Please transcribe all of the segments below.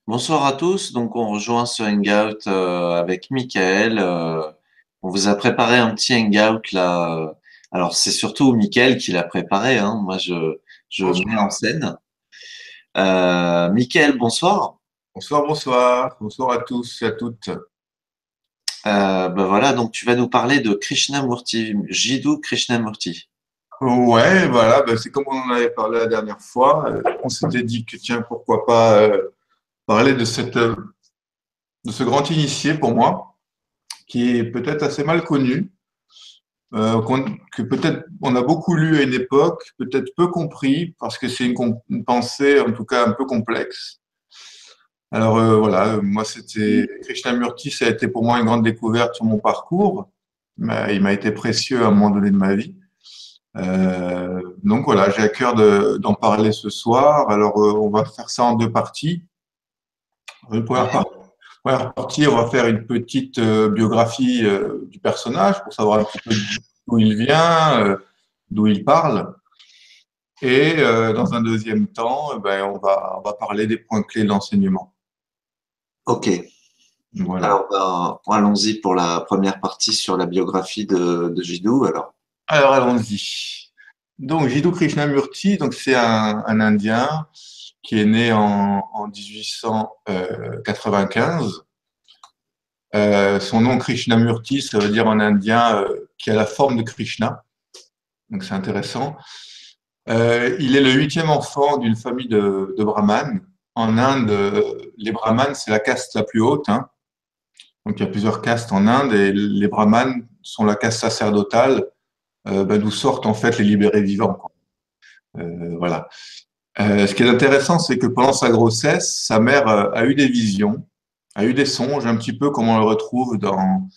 Bonsoir à tous. Donc, on rejoint ce hangout avec Michael. On vous a préparé un petit hangout là. Alors, c'est surtout Michael qui l'a préparé, hein. Moi, je mets en Bonsoir, scène. Michael, bonsoir. bonsoir, bonsoir, bonsoir à tous et à toutes. Ben voilà, donc tu vas nous parler de Krishnamurti, Jiddu Krishnamurti. Ouais, voilà, ben, c'est comme on en avait parlé la dernière fois. On s'était dit que tiens, pourquoi pas parler de ce grand initié pour moi, qui est peut-être assez mal connu, que peut-être on a beaucoup lu à une époque, peut-être peu compris, parce que c'est une pensée en tout cas un peu complexe. Alors voilà, moi c'était Krishnamurti, ça a été pour moi une grande découverte sur mon parcours. Il m'a été précieux à un moment donné de ma vie. Donc voilà, j'ai à cœur d'en parler ce soir. Alors on va faire ça en deux parties. Une première partie, on va faire une petite biographie du personnage pour savoir un petit peu d'où il vient, d'où il parle. Et dans un deuxième temps, ben, on va parler des points clés de l'enseignement. Ok. Voilà. Alors, ben, allons-y pour la première partie sur la biographie de Jiddu. Alors, Alors allons-y. Donc Jiddu Krishnamurti, donc c'est un Indien qui est né en 1895. Son nom Krishnamurti, ça veut dire en indien qui a la forme de Krishna. Donc c'est intéressant. Il est le huitième enfant d'une famille de brahmanes. En Inde, les brahmanes, c'est la caste la plus haute, hein. Donc il y a plusieurs castes en Inde et les brahmanes sont la caste sacerdotale, d'où sortent en fait les libérés vivants, quoi. Voilà. Ce qui est intéressant, c'est que pendant sa grossesse, sa mère a eu des visions, a eu des songes, un petit peu comme on le retrouve dans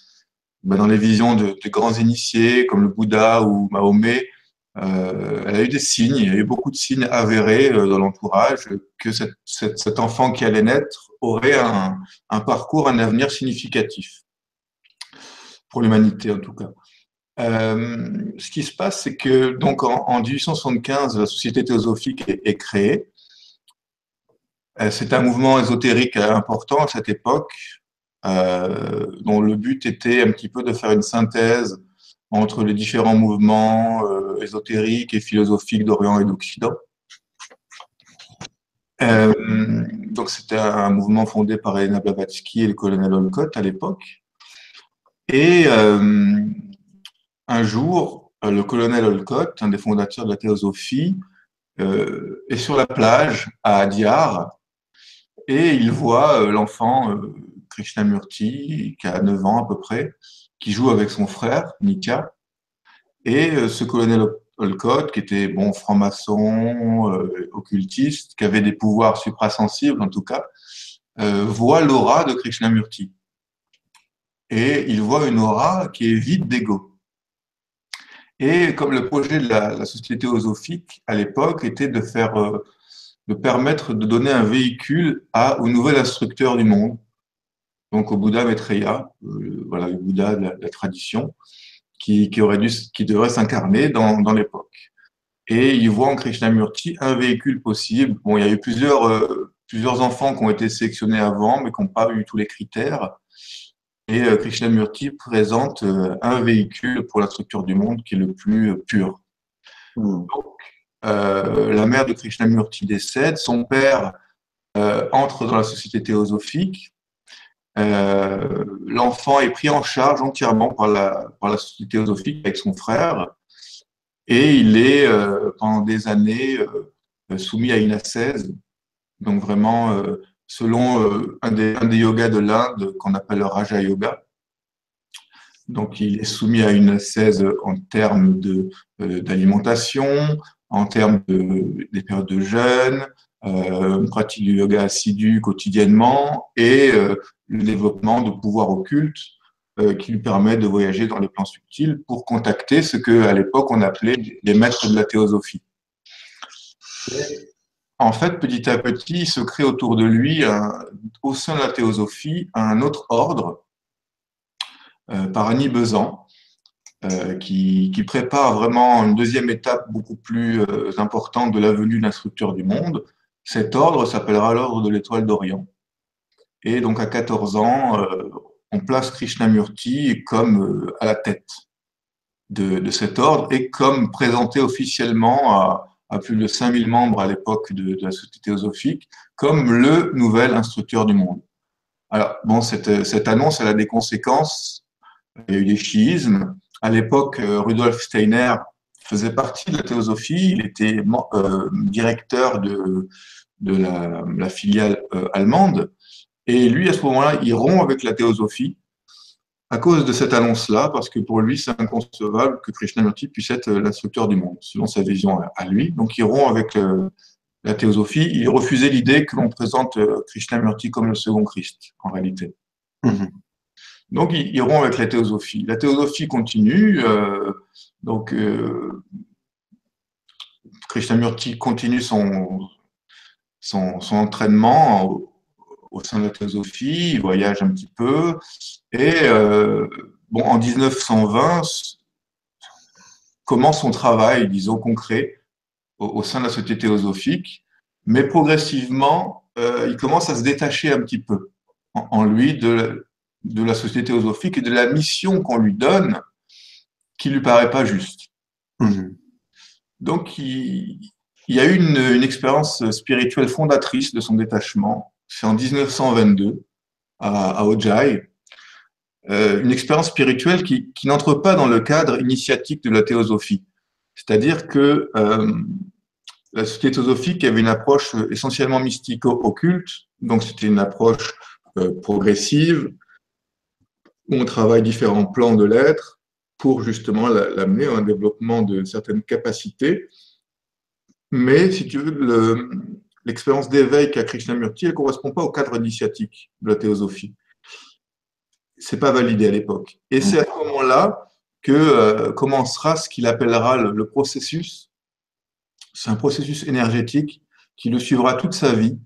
les visions de grands initiés comme le Bouddha ou Mahomet. Elle a eu des signes, il y a eu beaucoup de signes avérés dans l'entourage que cet enfant qui allait naître aurait un parcours, un avenir significatif pour l'humanité en tout cas. Ce qui se passe, c'est que donc en 1875, la Société théosophique est créée. C'est un mouvement ésotérique important à cette époque, dont le but était un petit peu de faire une synthèse entre les différents mouvements ésotériques et philosophiques d'Orient et d'Occident. Euh, donc c'était un mouvement fondé par Elena Blavatsky et le colonel Olcott à l'époque. Et un jour, le colonel Olcott, un des fondateurs de la théosophie, est sur la plage à Adyar et il voit l'enfant Krishnamurti, qui a 9 ans à peu près, qui joue avec son frère, Mika. Et ce colonel Olcott, qui était bon franc-maçon, occultiste, qui avait des pouvoirs suprasensibles en tout cas, voit l'aura de Krishnamurti. Et il voit une aura qui est vide d'ego. Et comme le projet de la société théosophique à l'époque était de permettre de donner un véhicule au nouvel instructeur du monde, donc au Bouddha Maitreya, voilà le Bouddha de la tradition, qui devrait s'incarner dans l'époque. Et il voit en Krishnamurti un véhicule possible. Bon, il y a eu plusieurs enfants qui ont été sélectionnés avant, mais qui n'ont pas eu tous les critères. Et Krishnamurti présente un véhicule pour la structure du monde qui est le plus pur. hmm. La mère de Krishnamurti décède, son père entre dans la société théosophique. L'enfant est pris en charge entièrement par la société théosophique avec son frère et il est pendant des années soumis à une ascèse. Donc vraiment, selon un des yogas de l'Inde qu'on appelle le Raja Yoga. Donc il est soumis à une ascèse en termes d'alimentation, en termes des périodes de jeûne, une pratique du yoga assidu quotidiennement et le développement de pouvoirs occultes qui lui permet de voyager dans les plans subtils pour contacter ce qu'à l'époque on appelait les maîtres de la théosophie. En fait, petit à petit, il se crée autour de lui, au sein de la théosophie, un autre ordre par Annie Besant, qui prépare vraiment une deuxième étape beaucoup plus importante de la venue de l'instructeur du monde. Cet ordre s'appellera l'ordre de l'étoile d'Orient. Et donc à 14 ans, on place Krishnamurti comme à la tête de cet ordre et comme présenté officiellement à plus de 5000 membres à l'époque de la Société théosophique, comme le nouvel instructeur du monde. Alors, bon, cette annonce, elle a des conséquences. Il y a eu des schismes. À l'époque, Rudolf Steiner faisait partie de la théosophie. Il était directeur de la filiale allemande. Et lui, à ce moment-là, il rompt avec la théosophie à cause de cette annonce-là, parce que pour lui, c'est inconcevable que Krishnamurti puisse être l'instructeur du monde, selon sa vision à lui. Donc, il rompt avec la théosophie. Il refusait l'idée que l'on présente Krishnamurti comme le second Christ, en réalité. Mhm. Donc, il rompt avec la théosophie. La théosophie continue. Donc, Krishnamurti continue son entraînement au sein de la théosophie. Il voyage un petit peu. Et bon, en 1920, commence son travail, disons, concret au sein de la société théosophique. Mais progressivement, il commence à se détacher un petit peu en lui de la société théosophique et de la mission qu'on lui donne qui lui paraît pas juste. Mhm. Donc, il y a eu une expérience spirituelle fondatrice de son détachement. C'est en 1922 à Ojai. Une expérience spirituelle qui n'entre pas dans le cadre initiatique de la théosophie. C'est-à-dire que la société théosophique avait une approche essentiellement mystico-occulte, donc c'était une approche progressive, où on travaille différents plans de l'être pour justement l'amener à un développement de certaines capacités. Mais si tu veux, l'expérience d'éveil qu'a Krishnamurti, elle ne correspond pas au cadre initiatique de la théosophie. C'est pas validé à l'époque. Et c'est à ce moment-là que commencera ce qu'il appellera le processus. C'est un processus énergétique qui le suivra toute sa vie.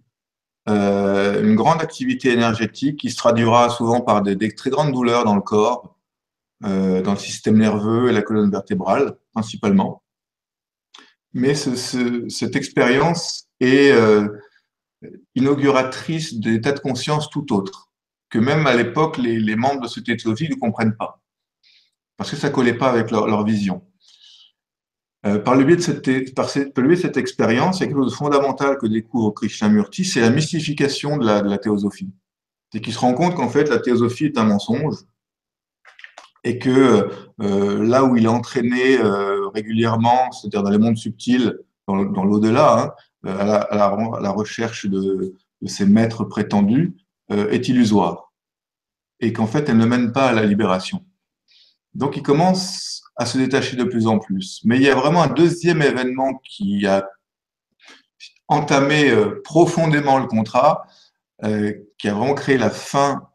Une grande activité énergétique qui se traduira souvent par des très grandes douleurs dans le corps, dans le système nerveux et la colonne vertébrale principalement. Mais cette expérience est inauguratrice d'états de conscience tout autres, que même à l'époque, les membres de ce théosophie ne comprennent pas, parce que ça ne collait pas avec leur vision. Par le biais de cette expérience, il y a quelque chose de fondamental que découvre Krishnamurti, c'est la mystification de la théosophie. C'est qu'il se rend compte qu'en fait, la théosophie est un mensonge et que là où il est entraîné régulièrement, c'est-à-dire dans les mondes subtils, dans l'au-delà, hein, à la recherche de ses maîtres prétendus, est illusoire et qu'en fait, elle ne mène pas à la libération. Donc, il commence à se détacher de plus en plus. Mais il y a vraiment un deuxième événement qui a entamé profondément le contrat, qui a vraiment créé la fin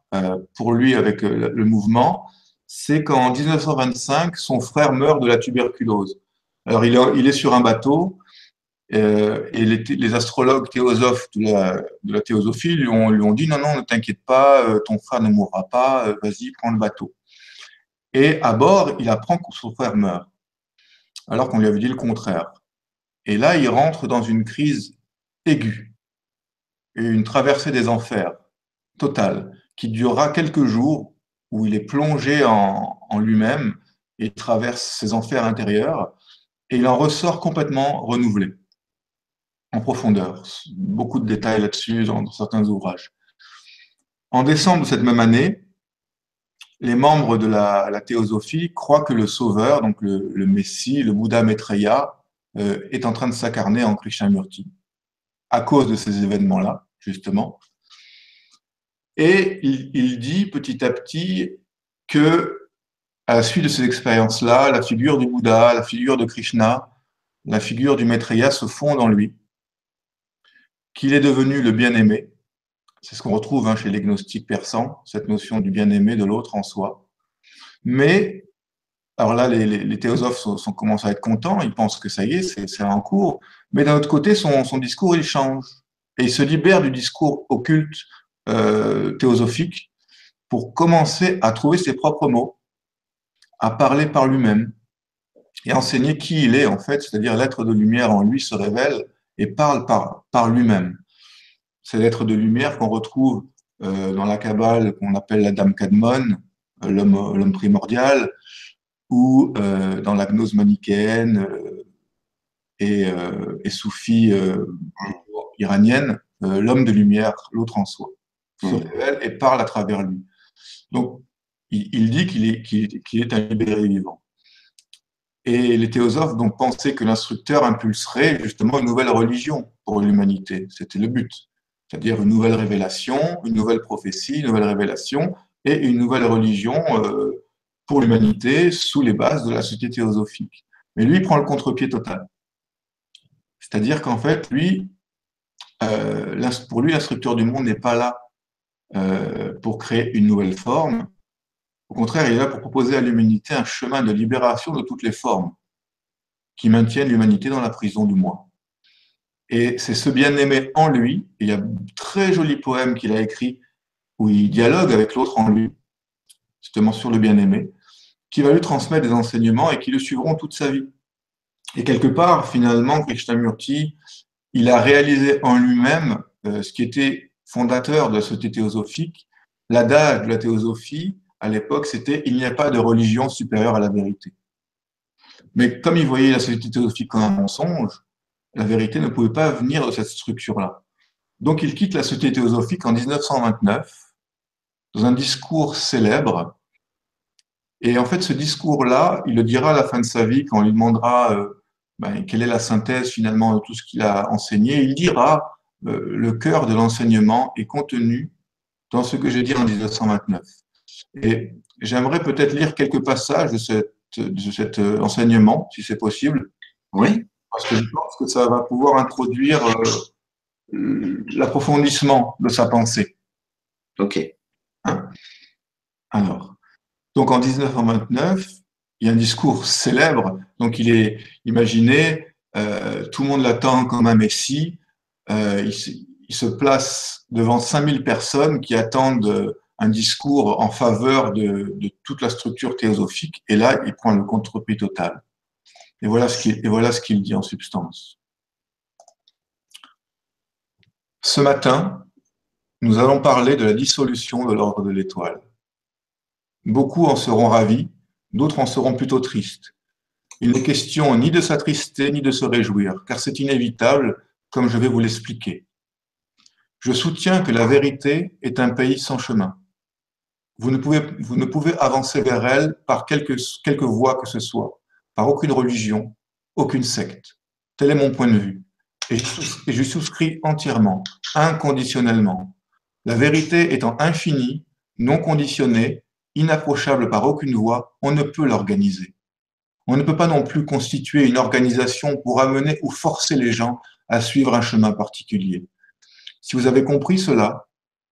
pour lui avec le mouvement. C'est qu'en 1925, son frère meurt de la tuberculose. Alors, il est sur un bateau et les astrologues théosophes de la théosophie lui ont dit non, non, ne t'inquiète pas, ton frère ne mourra pas, vas-y, prends le bateau. Et à bord, il apprend que son frère meurt, alors qu'on lui avait dit le contraire. Et là, il rentre dans une crise aiguë, une traversée des enfers totale, qui durera quelques jours, où il est plongé en lui-même et traverse ses enfers intérieurs, et il en ressort complètement renouvelé, en profondeur. Beaucoup de détails là-dessus dans certains ouvrages. En décembre de cette même année, les membres de la théosophie croient que le Sauveur, donc le Messie, le Bouddha Maitreya, est en train de s'incarner en Krishnamurti, à cause de ces événements-là, justement. Et il dit petit à petit que, à la suite de ces expériences-là, la figure du Bouddha, la figure de Krishna, la figure du Maitreya se fondent en lui, qu'il est devenu le bien-aimé. C'est ce qu'on retrouve chez les gnostiques persans, cette notion du bien-aimé de l'autre en soi. Mais, alors là, les théosophes commencent à être contents, ils pensent que ça y est, c'est en cours. Mais d'un autre côté, son discours, il change. Et il se libère du discours occulte théosophique pour commencer à trouver ses propres mots, à parler par lui-même et enseigner qui il est en fait, c'est-à-dire l'être de lumière en lui se révèle et parle par lui-même. C'est l'être de lumière qu'on retrouve dans la Kabbale qu'on appelle la Dame Kadmon, l'homme primordial, ou dans la gnose manichéenne et soufie iranienne, l'homme de lumière, l'autre en soi, se Mm. révèle et parle à travers lui. Donc, il dit qu'il est un libéré vivant. Et les théosophes donc pensaient que l'instructeur impulserait justement une nouvelle religion pour l'humanité. C'était le but. C'est-à-dire une nouvelle révélation, une nouvelle prophétie, une nouvelle révélation et une nouvelle religion pour l'humanité sous les bases de la société théosophique. Mais lui, il prend le contre-pied total. C'est-à-dire qu'en fait, pour lui, l'instructeur du monde n'est pas là pour créer une nouvelle forme. Au contraire, il est là pour proposer à l'humanité un chemin de libération de toutes les formes qui maintiennent l'humanité dans la prison du moi. Et c'est ce bien-aimé en lui, et il y a un très joli poème qu'il a écrit où il dialogue avec l'autre en lui, justement sur le bien-aimé, qui va lui transmettre des enseignements et qui le suivront toute sa vie. Et quelque part, finalement, Krishnamurti, il a réalisé en lui-même ce qui était fondateur de la société théosophique. L'adage de la théosophie, à l'époque, c'était « il n'y a pas de religion supérieure à la vérité ». Mais comme il voyait la société théosophique comme un mensonge, la vérité ne pouvait pas venir de cette structure-là. Donc il quitte la société théosophique en 1929 dans un discours célèbre. Et en fait, ce discours-là, il le dira à la fin de sa vie quand on lui demandera quelle est la synthèse finalement de tout ce qu'il a enseigné. Il dira le cœur de l'enseignement est contenu dans ce que j'ai dit en 1929. Et j'aimerais peut-être lire quelques passages de cet enseignement, si c'est possible, Oui, parce que je pense que ça va pouvoir introduire l'approfondissement de sa pensée. ok. Hein. Alors, donc en 1929, il y a un discours célèbre, donc il est imaginé, tout le monde l'attend comme un messie, il se place devant 5000 personnes qui attendent un discours en faveur de toute la structure théosophique, et là, il prend le contre-pied total. Et voilà ce qu'il dit en substance. Ce matin, nous allons parler de la dissolution de l'ordre de l'étoile. Beaucoup en seront ravis, d'autres en seront plutôt tristes. Il n'est question ni de s'attrister ni de se réjouir, car c'est inévitable, comme je vais vous l'expliquer. Je soutiens que la vérité est un pays sans chemin. Vous ne pouvez avancer vers elle par quelque voie que ce soit, par aucune religion, aucune secte. Tel est mon point de vue. Et je souscris entièrement, inconditionnellement. La vérité étant infinie, non conditionnée, inapprochable par aucune voie, on ne peut l'organiser. On ne peut pas non plus constituer une organisation pour amener ou forcer les gens à suivre un chemin particulier. Si vous avez compris cela,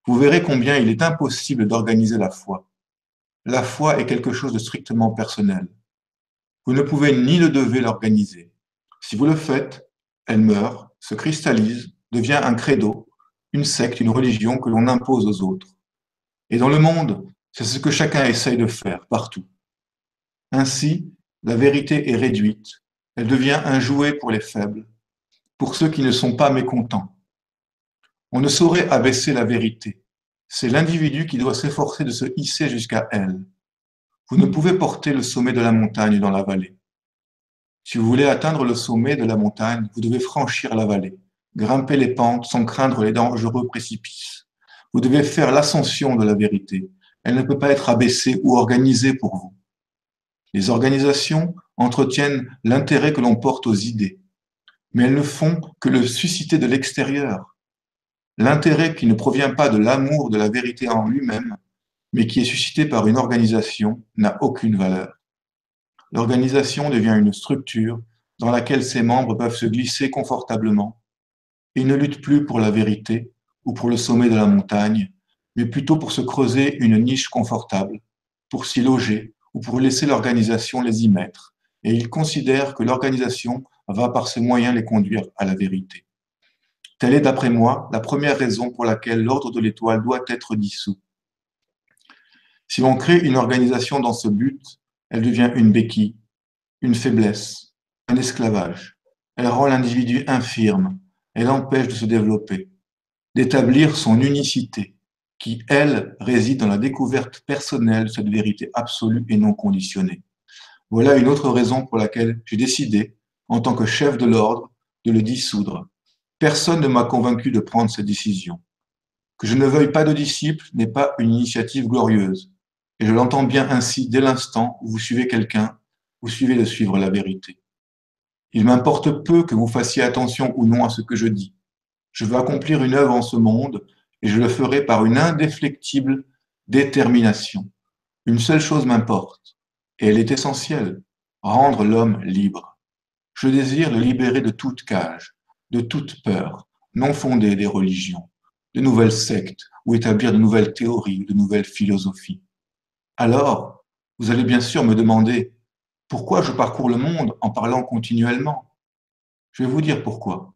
vous verrez combien il est impossible d'organiser la foi. La foi est quelque chose de strictement personnel. Vous ne pouvez ni ne devez l'organiser. Si vous le faites, elle meurt, se cristallise, devient un credo, une secte, une religion que l'on impose aux autres. Et dans le monde, c'est ce que chacun essaye de faire, partout. Ainsi, la vérité est réduite, elle devient un jouet pour les faibles, pour ceux qui ne sont pas mécontents. On ne saurait abaisser la vérité. C'est l'individu qui doit s'efforcer de se hisser jusqu'à elle. Vous ne pouvez porter le sommet de la montagne dans la vallée. Si vous voulez atteindre le sommet de la montagne, vous devez franchir la vallée, grimper les pentes sans craindre les dangereux précipices. Vous devez faire l'ascension de la vérité. Elle ne peut pas être abaissée ou organisée pour vous. Les organisations entretiennent l'intérêt que l'on porte aux idées, mais elles ne font que le susciter de l'extérieur. L'intérêt qui ne provient pas de l'amour de la vérité en lui-même, mais qui est suscité par une organisation, n'a aucune valeur. L'organisation devient une structure dans laquelle ses membres peuvent se glisser confortablement et ne luttent plus pour la vérité ou pour le sommet de la montagne, mais plutôt pour se creuser une niche confortable, pour s'y loger ou pour laisser l'organisation les y mettre. Et ils considèrent que l'organisation va par ces moyens les conduire à la vérité. Telle est, d'après moi, la première raison pour laquelle l'ordre de l'étoile doit être dissous. Si l'on crée une organisation dans ce but, elle devient une béquille, une faiblesse, un esclavage. Elle rend l'individu infirme, elle empêche de se développer, d'établir son unicité, qui, elle, réside dans la découverte personnelle de cette vérité absolue et non conditionnée. Voilà une autre raison pour laquelle j'ai décidé, en tant que chef de l'ordre, de le dissoudre. Personne ne m'a convaincu de prendre cette décision. Que je ne veuille pas de disciples n'est pas une initiative glorieuse. Et je l'entends bien ainsi dès l'instant où vous suivez quelqu'un, vous suivez de suivre la vérité. Il m'importe peu que vous fassiez attention ou non à ce que je dis. Je veux accomplir une œuvre en ce monde et je le ferai par une indéflectible détermination. Une seule chose m'importe, et elle est essentielle, rendre l'homme libre. Je désire le libérer de toute cage, de toute peur, non fondée des religions, de nouvelles sectes ou établir de nouvelles théories, de nouvelles philosophies. Alors, vous allez bien sûr me demander pourquoi je parcours le monde en parlant continuellement. Je vais vous dire pourquoi.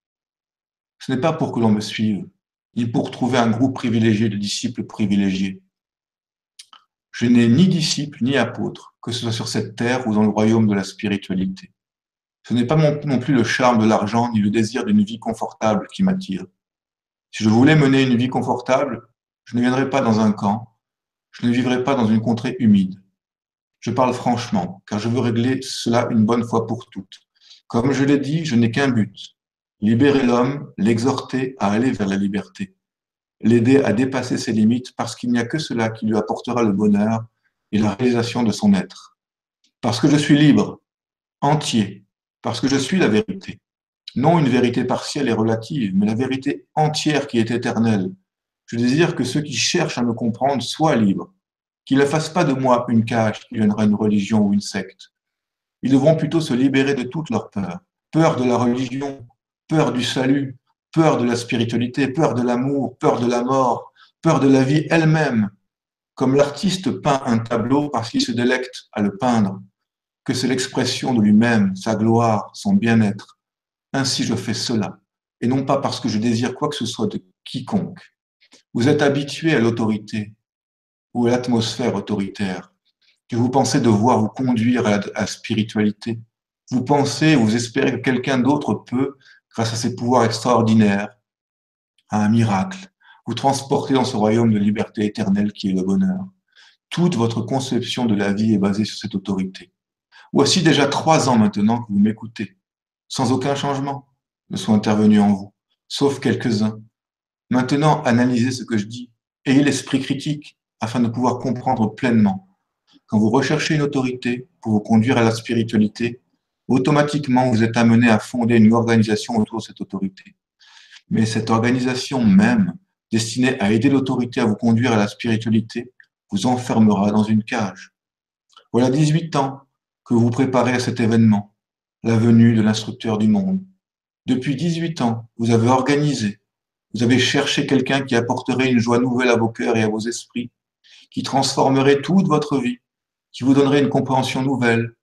Ce n'est pas pour que l'on me suive, ni pour trouver un groupe privilégié de disciples privilégiés. Je n'ai ni disciple ni apôtre, que ce soit sur cette terre ou dans le royaume de la spiritualité. Ce n'est pas non plus le charme de l'argent ni le désir d'une vie confortable qui m'attire. Si je voulais mener une vie confortable, je ne viendrais pas dans un camp, je ne vivrais pas dans une contrée humide. Je parle franchement, car je veux régler cela une bonne fois pour toutes. Comme je l'ai dit, je n'ai qu'un but, libérer l'homme, l'exhorter à aller vers la liberté, l'aider à dépasser ses limites parce qu'il n'y a que cela qui lui apportera le bonheur et la réalisation de son être. Parce que je suis libre, entier, parce que je suis la vérité. Non une vérité partielle et relative, mais la vérité entière qui est éternelle. Je désire que ceux qui cherchent à me comprendre soient libres, qu'ils ne fassent pas de moi une cage qui viendra une religion ou une secte. Ils devront plutôt se libérer de toute leur peur. Peur de la religion, peur du salut, peur de la spiritualité, peur de l'amour, peur de la mort, peur de la vie elle-même. Comme l'artiste peint un tableau parce qu'il se délecte à le peindre, que c'est l'expression de lui-même, sa gloire, son bien-être. Ainsi je fais cela, et non pas parce que je désire quoi que ce soit de quiconque. Vous êtes habitué à l'autorité ou à l'atmosphère autoritaire, que vous pensez devoir vous conduire à la spiritualité. Vous pensez, vous espérez que quelqu'un d'autre peut, grâce à ses pouvoirs extraordinaires, à un miracle, vous transporter dans ce royaume de liberté éternelle qui est le bonheur. Toute votre conception de la vie est basée sur cette autorité. Voici déjà 3 ans maintenant que vous m'écoutez, sans aucun changement ne soit intervenu en vous, sauf quelques-uns. Maintenant, analysez ce que je dis. Ayez l'esprit critique afin de pouvoir comprendre pleinement. Quand vous recherchez une autorité pour vous conduire à la spiritualité, automatiquement vous êtes amené à fonder une organisation autour de cette autorité. Mais cette organisation même, destinée à aider l'autorité à vous conduire à la spiritualité, vous enfermera dans une cage. Voilà 18 ans que vous vous préparez à cet événement, la venue de l'instructeur du monde. Depuis 18 ans, vous avez organisé, vous avez cherché quelqu'un qui apporterait une joie nouvelle à vos cœurs et à vos esprits, qui transformerait toute votre vie, qui vous donnerait une compréhension nouvelle,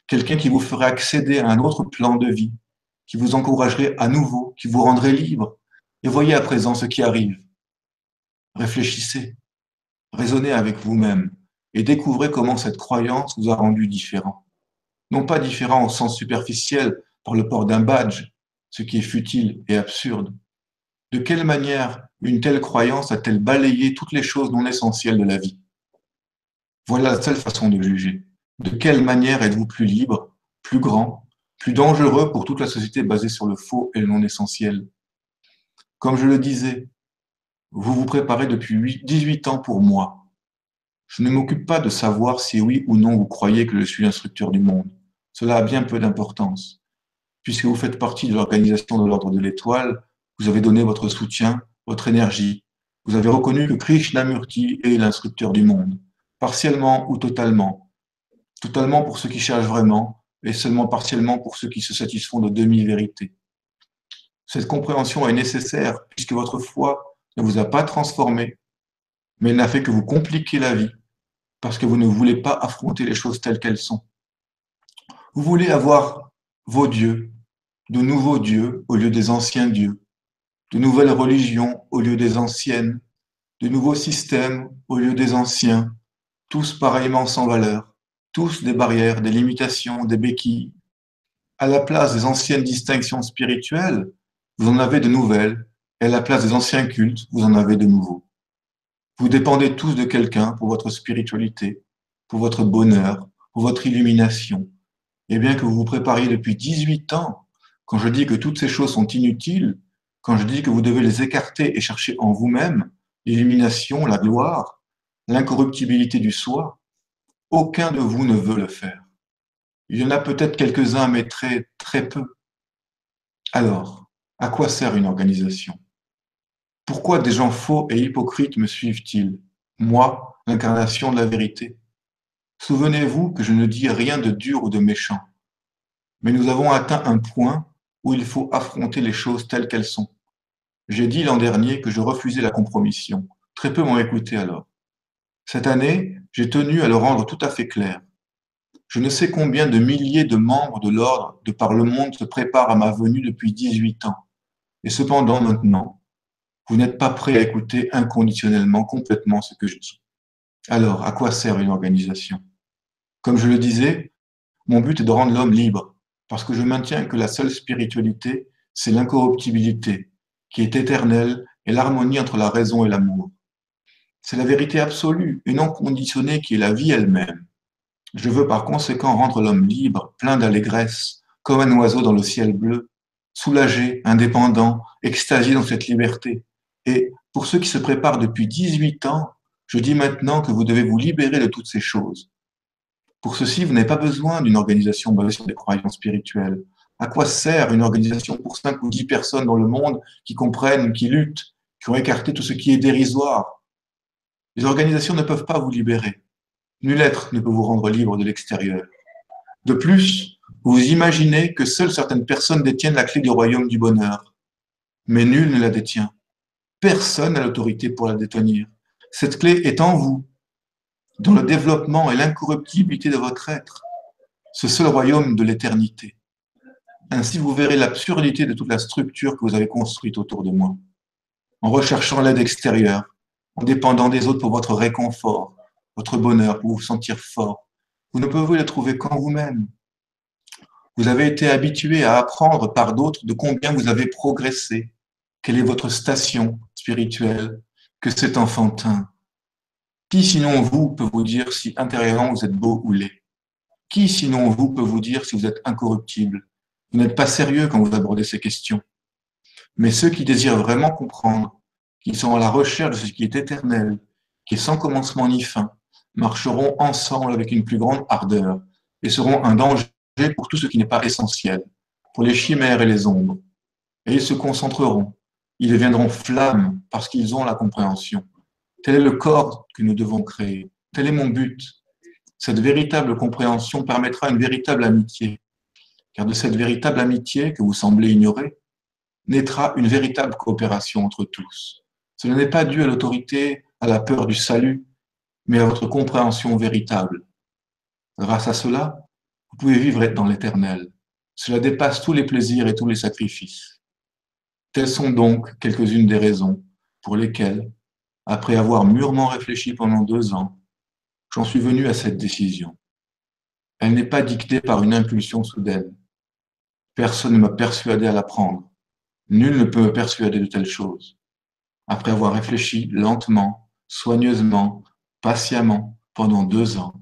quelqu'un qui vous ferait accéder à un autre plan de vie, qui vous encouragerait à nouveau, qui vous rendrait libre. Et voyez à présent ce qui arrive. Réfléchissez, raisonnez avec vous-même et découvrez comment cette croyance vous a rendu différent. Non pas différent au sens superficiel par le port d'un badge, ce qui est futile et absurde. De quelle manière une telle croyance a-t-elle balayé toutes les choses non essentielles de la vie? Voilà la seule façon de juger. De quelle manière êtes-vous plus libre, plus grand, plus dangereux pour toute la société basée sur le faux et le non essentiel? Comme je le disais, vous vous préparez depuis 18 ans pour moi. Je ne m'occupe pas de savoir si oui ou non vous croyez que je suis l'instructeur du monde. Cela a bien peu d'importance. Puisque vous faites partie de l'organisation de l'Ordre de l'Étoile, vous avez donné votre soutien, votre énergie. Vous avez reconnu que Krishnamurti est l'instructeur du monde, partiellement ou totalement. Totalement pour ceux qui cherchent vraiment, et seulement partiellement pour ceux qui se satisfont de demi-vérités. Cette compréhension est nécessaire puisque votre foi ne vous a pas transformé, mais elle n'a fait que vous compliquer la vie, parce que vous ne voulez pas affronter les choses telles qu'elles sont. Vous voulez avoir vos dieux, de nouveaux dieux au lieu des anciens dieux, de nouvelles religions au lieu des anciennes, de nouveaux systèmes au lieu des anciens, tous pareillement sans valeur, tous des barrières, des limitations, des béquilles. À la place des anciennes distinctions spirituelles, vous en avez de nouvelles, et à la place des anciens cultes, vous en avez de nouveaux. Vous dépendez tous de quelqu'un pour votre spiritualité, pour votre bonheur, pour votre illumination. Et bien que vous vous prépariez depuis 18 ans, quand je dis que toutes ces choses sont inutiles, quand je dis que vous devez les écarter et chercher en vous-même l'illumination, la gloire, l'incorruptibilité du soi, aucun de vous ne veut le faire. Il y en a peut-être quelques-uns, mais très, très peu. Alors, à quoi sert une organisation? Pourquoi des gens faux et hypocrites me suivent-ils? Moi, l'incarnation de la vérité. Souvenez-vous que je ne dis rien de dur ou de méchant, mais nous avons atteint un point où il faut affronter les choses telles qu'elles sont. J'ai dit l'an dernier que je refusais la compromission. Très peu m'ont écouté alors. Cette année, j'ai tenu à le rendre tout à fait clair. Je ne sais combien de milliers de membres de l'ordre de par le monde se préparent à ma venue depuis 18 ans. Et cependant, maintenant, vous n'êtes pas prêt à écouter inconditionnellement, complètement ce que je dis. Alors, à quoi sert une organisation? Comme je le disais, mon but est de rendre l'homme libre, parce que je maintiens que la seule spiritualité, c'est l'incorruptibilité, qui est éternelle, et l'harmonie entre la raison et l'amour. C'est la vérité absolue et non conditionnée qui est la vie elle-même. Je veux par conséquent rendre l'homme libre, plein d'allégresse, comme un oiseau dans le ciel bleu, soulagé, indépendant, extasié dans cette liberté. Et pour ceux qui se préparent depuis 18 ans, je dis maintenant que vous devez vous libérer de toutes ces choses. Pour ceci, vous n'avez pas besoin d'une organisation basée sur des croyances spirituelles. À quoi sert une organisation pour 5 ou 10 personnes dans le monde qui comprennent, qui luttent, qui ont écarté tout ce qui est dérisoire? Les organisations ne peuvent pas vous libérer. Nul être ne peut vous rendre libre de l'extérieur. De plus, vous imaginez que seules certaines personnes détiennent la clé du royaume du bonheur. Mais nul ne la détient. Personne n'a l'autorité pour la détenir. Cette clé est en vous, dans le développement et l'incorruptibilité de votre être, ce seul royaume de l'éternité. Ainsi, vous verrez l'absurdité de toute la structure que vous avez construite autour de moi. En recherchant l'aide extérieure, en dépendant des autres pour votre réconfort, votre bonheur, pour vous sentir fort, vous ne pouvez le trouver qu'en vous-même. Vous avez été habitué à apprendre par d'autres de combien vous avez progressé, quelle est votre station spirituelle, que c'est enfantin. Qui sinon vous peut vous dire si intérieurement vous êtes beau ou laid? Qui sinon vous peut vous dire si vous êtes incorruptible? Vous n'êtes pas sérieux quand vous abordez ces questions. Mais ceux qui désirent vraiment comprendre, qui sont à la recherche de ce qui est éternel, qui est sans commencement ni fin, marcheront ensemble avec une plus grande ardeur et seront un danger pour tout ce qui n'est pas essentiel, pour les chimères et les ombres. Et ils se concentreront, ils deviendront flammes parce qu'ils ont la compréhension. Tel est le corps que nous devons créer, tel est mon but. Cette véritable compréhension permettra une véritable amitié, car de cette véritable amitié que vous semblez ignorer, naîtra une véritable coopération entre tous. Ce n'est pas dû à l'autorité, à la peur du salut, mais à votre compréhension véritable. Grâce à cela, vous pouvez vivre dans l'éternel. Cela dépasse tous les plaisirs et tous les sacrifices. Telles sont donc quelques-unes des raisons pour lesquelles, après avoir mûrement réfléchi pendant 2 ans, j'en suis venu à cette décision. Elle n'est pas dictée par une impulsion soudaine. Personne ne m'a persuadé à la prendre. Nul ne peut me persuader de telle chose. Après avoir réfléchi lentement, soigneusement, patiemment, pendant 2 ans,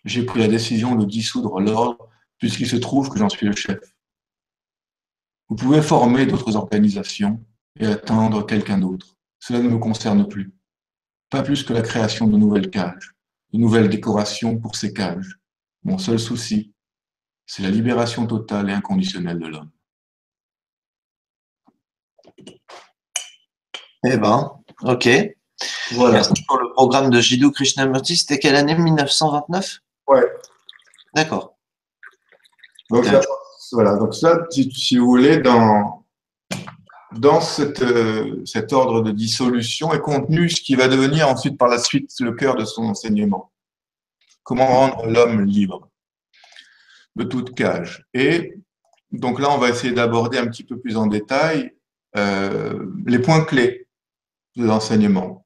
j'ai pris la décision de dissoudre l'ordre puisqu'il se trouve que j'en suis le chef. Vous pouvez former d'autres organisations et attendre quelqu'un d'autre. Cela ne me concerne plus. Pas plus que la création de nouvelles cages, de nouvelles décorations pour ces cages. Mon seul souci, c'est la libération totale et inconditionnelle de l'homme. Eh ben, ok. Voilà. Merci pour le programme de Jiddu Krishnamurti. C'était quelle année? 1929? Ouais. D'accord. Donc, là, voilà. Donc ça, si vous voulez, dans cet ordre de dissolution est contenu ce qui va devenir ensuite par la suite le cœur de son enseignement. Comment rendre l'homme libre de toute cage. Et donc là, on va essayer d'aborder un petit peu plus en détail les points clés de l'enseignement.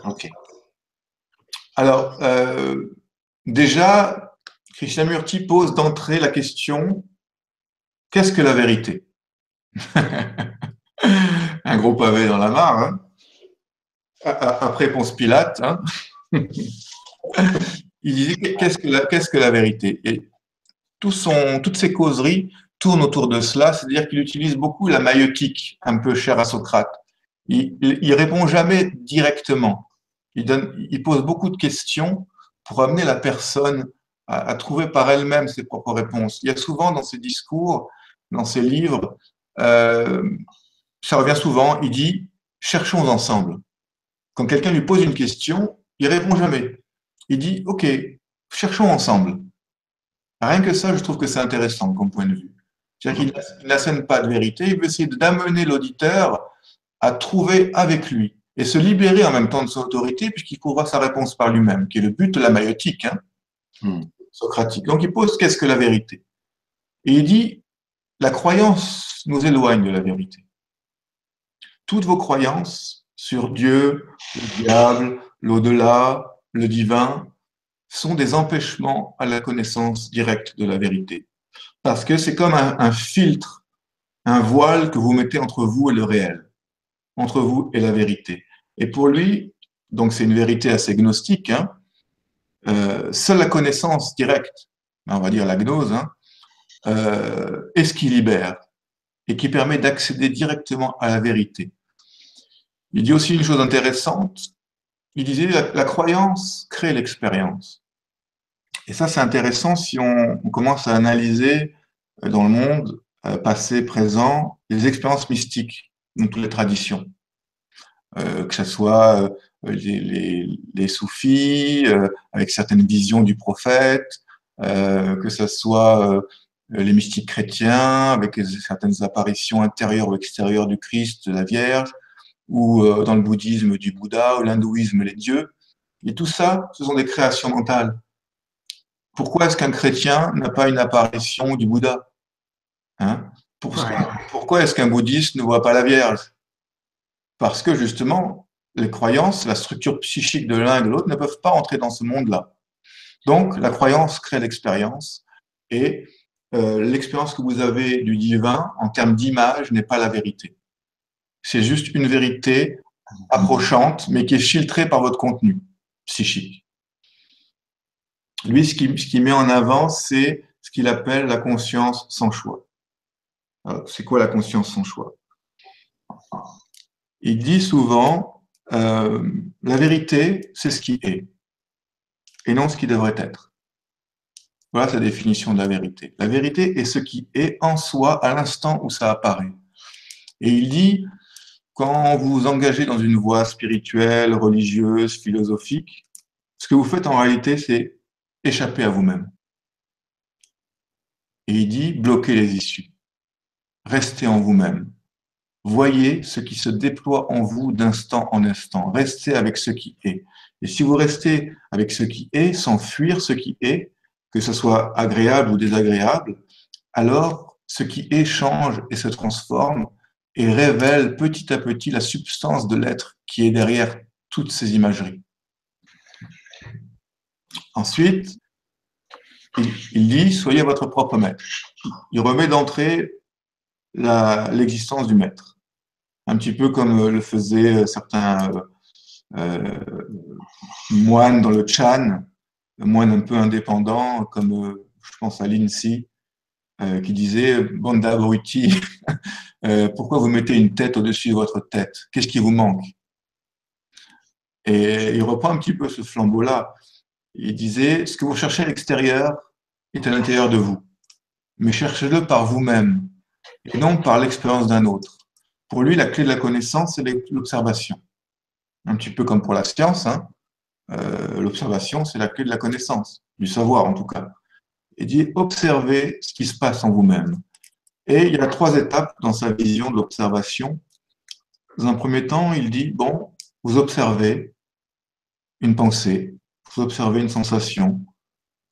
Ok. Alors, déjà, Krishnamurti pose d'entrée la question, qu'est-ce que la vérité? Un gros pavé dans la mare. Hein. Après Ponce Pilate, hein, il disait qu'est-ce que la vérité? Et toutes ses causeries tournent autour de cela, c'est-à-dire qu'il utilise beaucoup la maïeutique, un peu chère à Socrate. Il répond jamais directement. Il pose beaucoup de questions pour amener la personne à trouver par elle-même ses propres réponses. Il y a souvent dans ses discours, dans ses livres, euh, ça revient souvent, il dit cherchons ensemble. Quand quelqu'un lui pose une question, il répond jamais. Il dit OK, cherchons ensemble. Rien que ça, je trouve que c'est intéressant comme point de vue. C'est-à-dire qu'il n'assène pas de vérité, il veut essayer d'amener l'auditeur à trouver avec lui et se libérer en même temps de son autorité puisqu'il trouvera sa réponse par lui-même, qui est le but de la maïeutique, hein, socratique. Donc il pose qu'est-ce que la vérité? Et il dit la croyance nous éloigne de la vérité. Toutes vos croyances sur Dieu, le diable, l'au-delà, le divin, sont des empêchements à la connaissance directe de la vérité. Parce que c'est comme un filtre, un voile que vous mettez entre vous et le réel, entre vous et la vérité. Et pour lui, donc c'est une vérité assez gnostique, hein, seule la connaissance directe, on va dire la gnose, hein, est ce qui libère et qui permet d'accéder directement à la vérité. Il dit aussi une chose intéressante, il disait la croyance crée l'expérience. Et ça, c'est intéressant si on commence à analyser dans le monde, passé, présent, les expériences mystiques dans toutes les traditions. Que ce soit les soufis, avec certaines visions du prophète, que ce soit les mystiques chrétiens, avec certaines apparitions intérieures ou extérieures du Christ, de la Vierge, ou dans le bouddhisme du Bouddha, ou l'hindouisme les dieux. Et tout ça, ce sont des créations mentales. Pourquoi est-ce qu'un chrétien n'a pas une apparition du Bouddha, hein? Pourquoi est-ce qu'un bouddhiste ne voit pas la Vierge? Parce que justement, les croyances, la structure psychique de l'un et de l'autre ne peuvent pas entrer dans ce monde-là. Donc, la croyance crée l'expérience et l'expérience que vous avez du divin en termes d'image n'est pas la vérité. C'est juste une vérité approchante, mais qui est filtrée par votre contenu psychique. Lui, ce qu'il met en avant, c'est ce qu'il appelle la conscience sans choix. C'est quoi la conscience sans choix? Il dit souvent, la vérité, c'est ce qui est, et non ce qui devrait être. Voilà sa définition de la vérité. La vérité est ce qui est en soi à l'instant où ça apparaît. Et il dit, quand vous vous engagez dans une voie spirituelle, religieuse, philosophique, ce que vous faites en réalité, c'est échapper à vous-même. Et il dit, bloquez les issues. Restez en vous-même. Voyez ce qui se déploie en vous d'instant en instant. Restez avec ce qui est. Et si vous restez avec ce qui est, sans fuir ce qui est, que ce soit agréable ou désagréable, alors ce qui est change et se transforme et révèle petit à petit la substance de l'être qui est derrière toutes ces imageries. Ensuite, il dit, soyez votre propre maître. Il remet d'entrée l'existence du maître. Un petit peu comme le faisaient certains moines dans le Chan, moines un peu indépendants, comme je pense à Lindsay, qui disait bande d'abrutis, pourquoi vous mettez une tête au-dessus de votre tête? Qu'est-ce qui vous manque? Et il reprend un petit peu ce flambeau-là. Il disait ce que vous cherchez à l'extérieur est à l'intérieur de vous, mais cherchez-le par vous-même et non par l'expérience d'un autre. Pour lui, la clé de la connaissance, c'est l'observation. Un petit peu comme pour la science, hein. L'observation, c'est la clé de la connaissance, du savoir en tout cas. Il dit observez ce qui se passe en vous-même. Et il y a 3 étapes dans sa vision de l'observation. Dans un premier temps, il dit bon, vous observez une pensée, vous observez une sensation,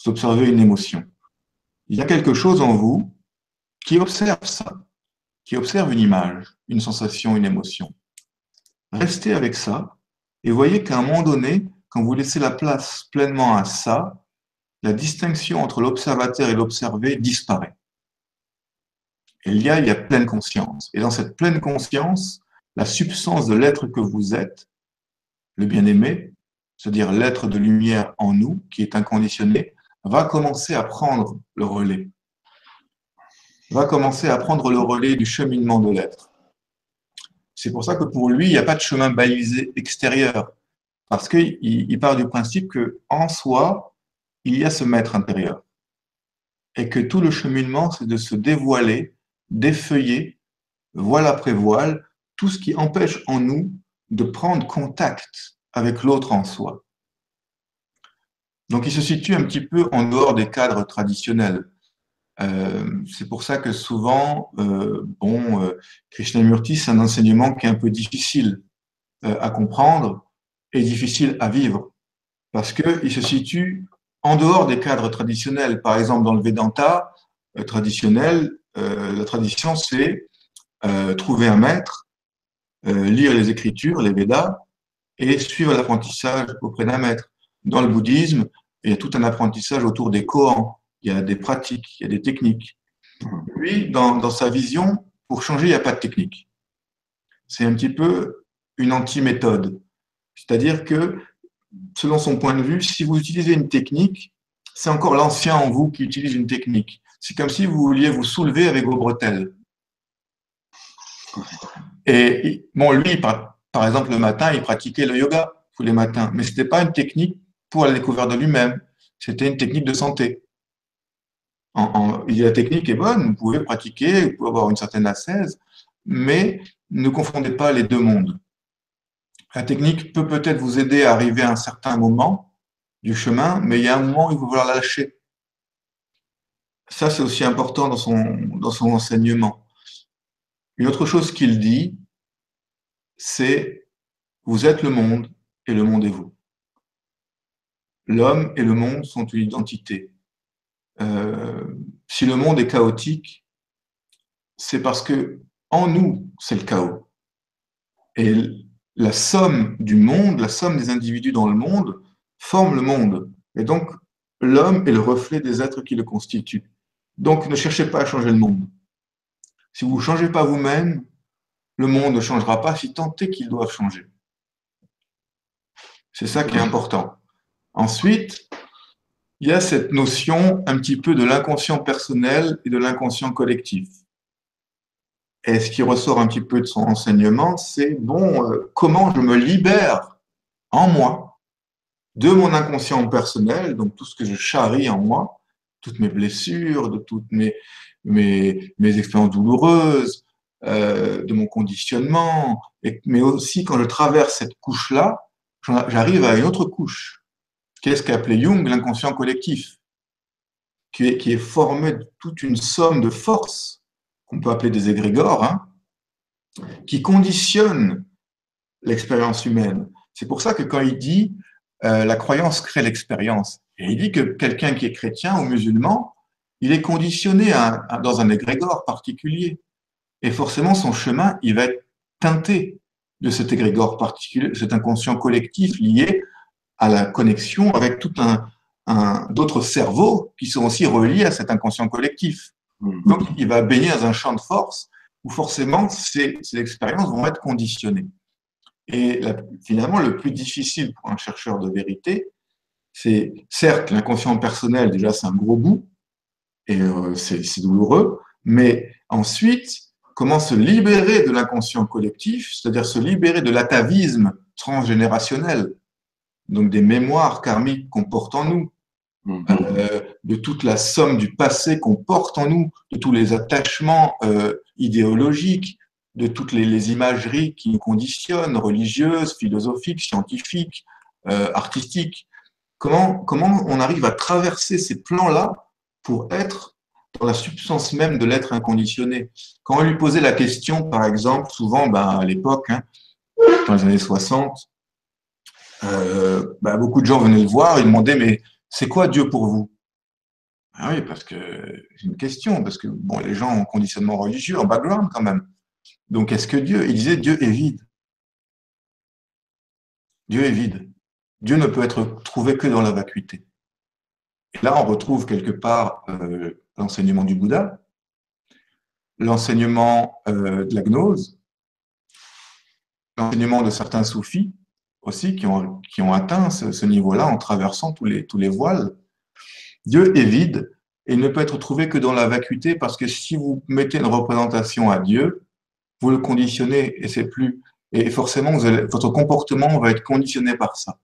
vous observez une émotion. Il y a quelque chose en vous qui observe ça, qui observe une image, une sensation, une émotion. Restez avec ça et voyez qu'à un moment donné, quand vous laissez la place pleinement à ça, la distinction entre l'observateur et l'observé disparaît. Et il y a pleine conscience. Et dans cette pleine conscience, la substance de l'être que vous êtes le bien-aimé, c'est-à-dire l'être de lumière en nous, qui est inconditionné, va commencer à prendre le relais, va commencer à prendre le relais du cheminement de l'être. C'est pour ça que pour lui, il n'y a pas de chemin balisé extérieur, parce qu'il part du principe qu'en soi, il y a ce maître intérieur, et que tout le cheminement, c'est de se dévoiler, d'effeuiller, voile après voile, tout ce qui empêche en nous de prendre contact avec l'autre en soi. Donc il se situe un petit peu en dehors des cadres traditionnels. C'est pour ça que souvent, Krishnamurti, c'est un enseignement qui est un peu difficile à comprendre et difficile à vivre, parce qu'il se situe en dehors des cadres traditionnels. Par exemple, dans le Vedanta traditionnel, la tradition, c'est trouver un maître, lire les Écritures, les Védas, et suivre l'apprentissage auprès d'un maître. Dans le bouddhisme, il y a tout un apprentissage autour des koans, il y a des pratiques, il y a des techniques. Lui, dans sa vision, pour changer, il n'y a pas de technique. C'est un petit peu une anti-méthode. C'est-à-dire que, selon son point de vue, si vous utilisez une technique, c'est encore l'ancien en vous qui utilise une technique. C'est comme si vous vouliez vous soulever avec vos bretelles. Et bon, lui, par exemple, le matin, il pratiquait le yoga tous les matins, mais ce n'était pas une technique pour la découverte de lui-même, c'était une technique de santé. La technique est bonne, vous pouvez pratiquer, vous pouvez avoir une certaine ascèse, mais ne confondez pas les deux mondes. La technique peut peut-être vous aider à arriver à un certain moment du chemin, mais il y a un moment où il faut vouloir la lâcher. Ça, c'est aussi important dans son enseignement. Une autre chose qu'il dit, c'est vous êtes le monde et le monde est vous. L'homme et le monde sont une identité. Si le monde est chaotique, c'est parce que en nous, c'est le chaos. Et la somme du monde, la somme des individus dans le monde, forme le monde. Et donc, l'homme est le reflet des êtres qui le constituent. Donc, ne cherchez pas à changer le monde. Si vous ne changez pas vous-même, le monde ne changera pas si tant est qu'il doit changer. C'est ça qui est important. Ensuite, il y a cette notion un petit peu de l'inconscient personnel et de l'inconscient collectif. Et ce qui ressort un petit peu de son enseignement, c'est comment je me libère en moi de mon inconscient personnel, donc tout ce que je charrie en moi, toutes mes blessures, de toutes mes expériences douloureuses, de mon conditionnement, mais aussi quand je traverse cette couche-là, j'arrive à une autre couche. Qu'est-ce qu'a appelé Jung l'inconscient collectif, qui est formé de toute une somme de forces, qu'on peut appeler des égrégores, hein, qui conditionnent l'expérience humaine. C'est pour ça que quand il dit la croyance crée l'expérience, et il dit que quelqu'un qui est chrétien ou musulman, il est conditionné dans un égrégore particulier. Et forcément, son chemin, il va être teinté de cet égrégore particulier, cet inconscient collectif lié à la connexion avec tout d'autres cerveaux qui sont aussi reliés à cet inconscient collectif. Donc, il va baigner dans un champ de force où forcément, ces expériences vont être conditionnées. Et finalement, le plus difficile pour un chercheur de vérité, c'est certes l'inconscient personnel, déjà c'est un gros bout, et c'est douloureux, mais ensuite, comment se libérer de l'inconscient collectif, c'est-à-dire se libérer de l'atavisme transgénérationnel, donc des mémoires karmiques qu'on porte en nous, de toute la somme du passé qu'on porte en nous, de tous les attachements idéologiques, de toutes les imageries qui nous conditionnent, religieuses, philosophiques, scientifiques, artistiques. Comment on arrive à traverser ces plans-là pour être dans la substance même de l'être inconditionné. Quand on lui posait la question, par exemple, souvent à l'époque, hein, dans les années 60, beaucoup de gens venaient le voir et demandaient, mais c'est quoi Dieu pour vous? Ah oui, parce que c'est une question, parce que les gens ont un conditionnement religieux en background quand même. Donc, est-ce que Dieu, il disait, Dieu est vide. Dieu est vide. Dieu ne peut être trouvé que dans la vacuité. Et là, on retrouve quelque part l'enseignement du Bouddha, l'enseignement de la gnose, l'enseignement de certains soufis aussi qui ont atteint ce niveau-là en traversant tous les voiles. Dieu est vide et il ne peut être trouvé que dans la vacuité parce que si vous mettez une représentation à Dieu, vous le conditionnez et c'est plus. Et forcément, votre comportement va être conditionné par ça.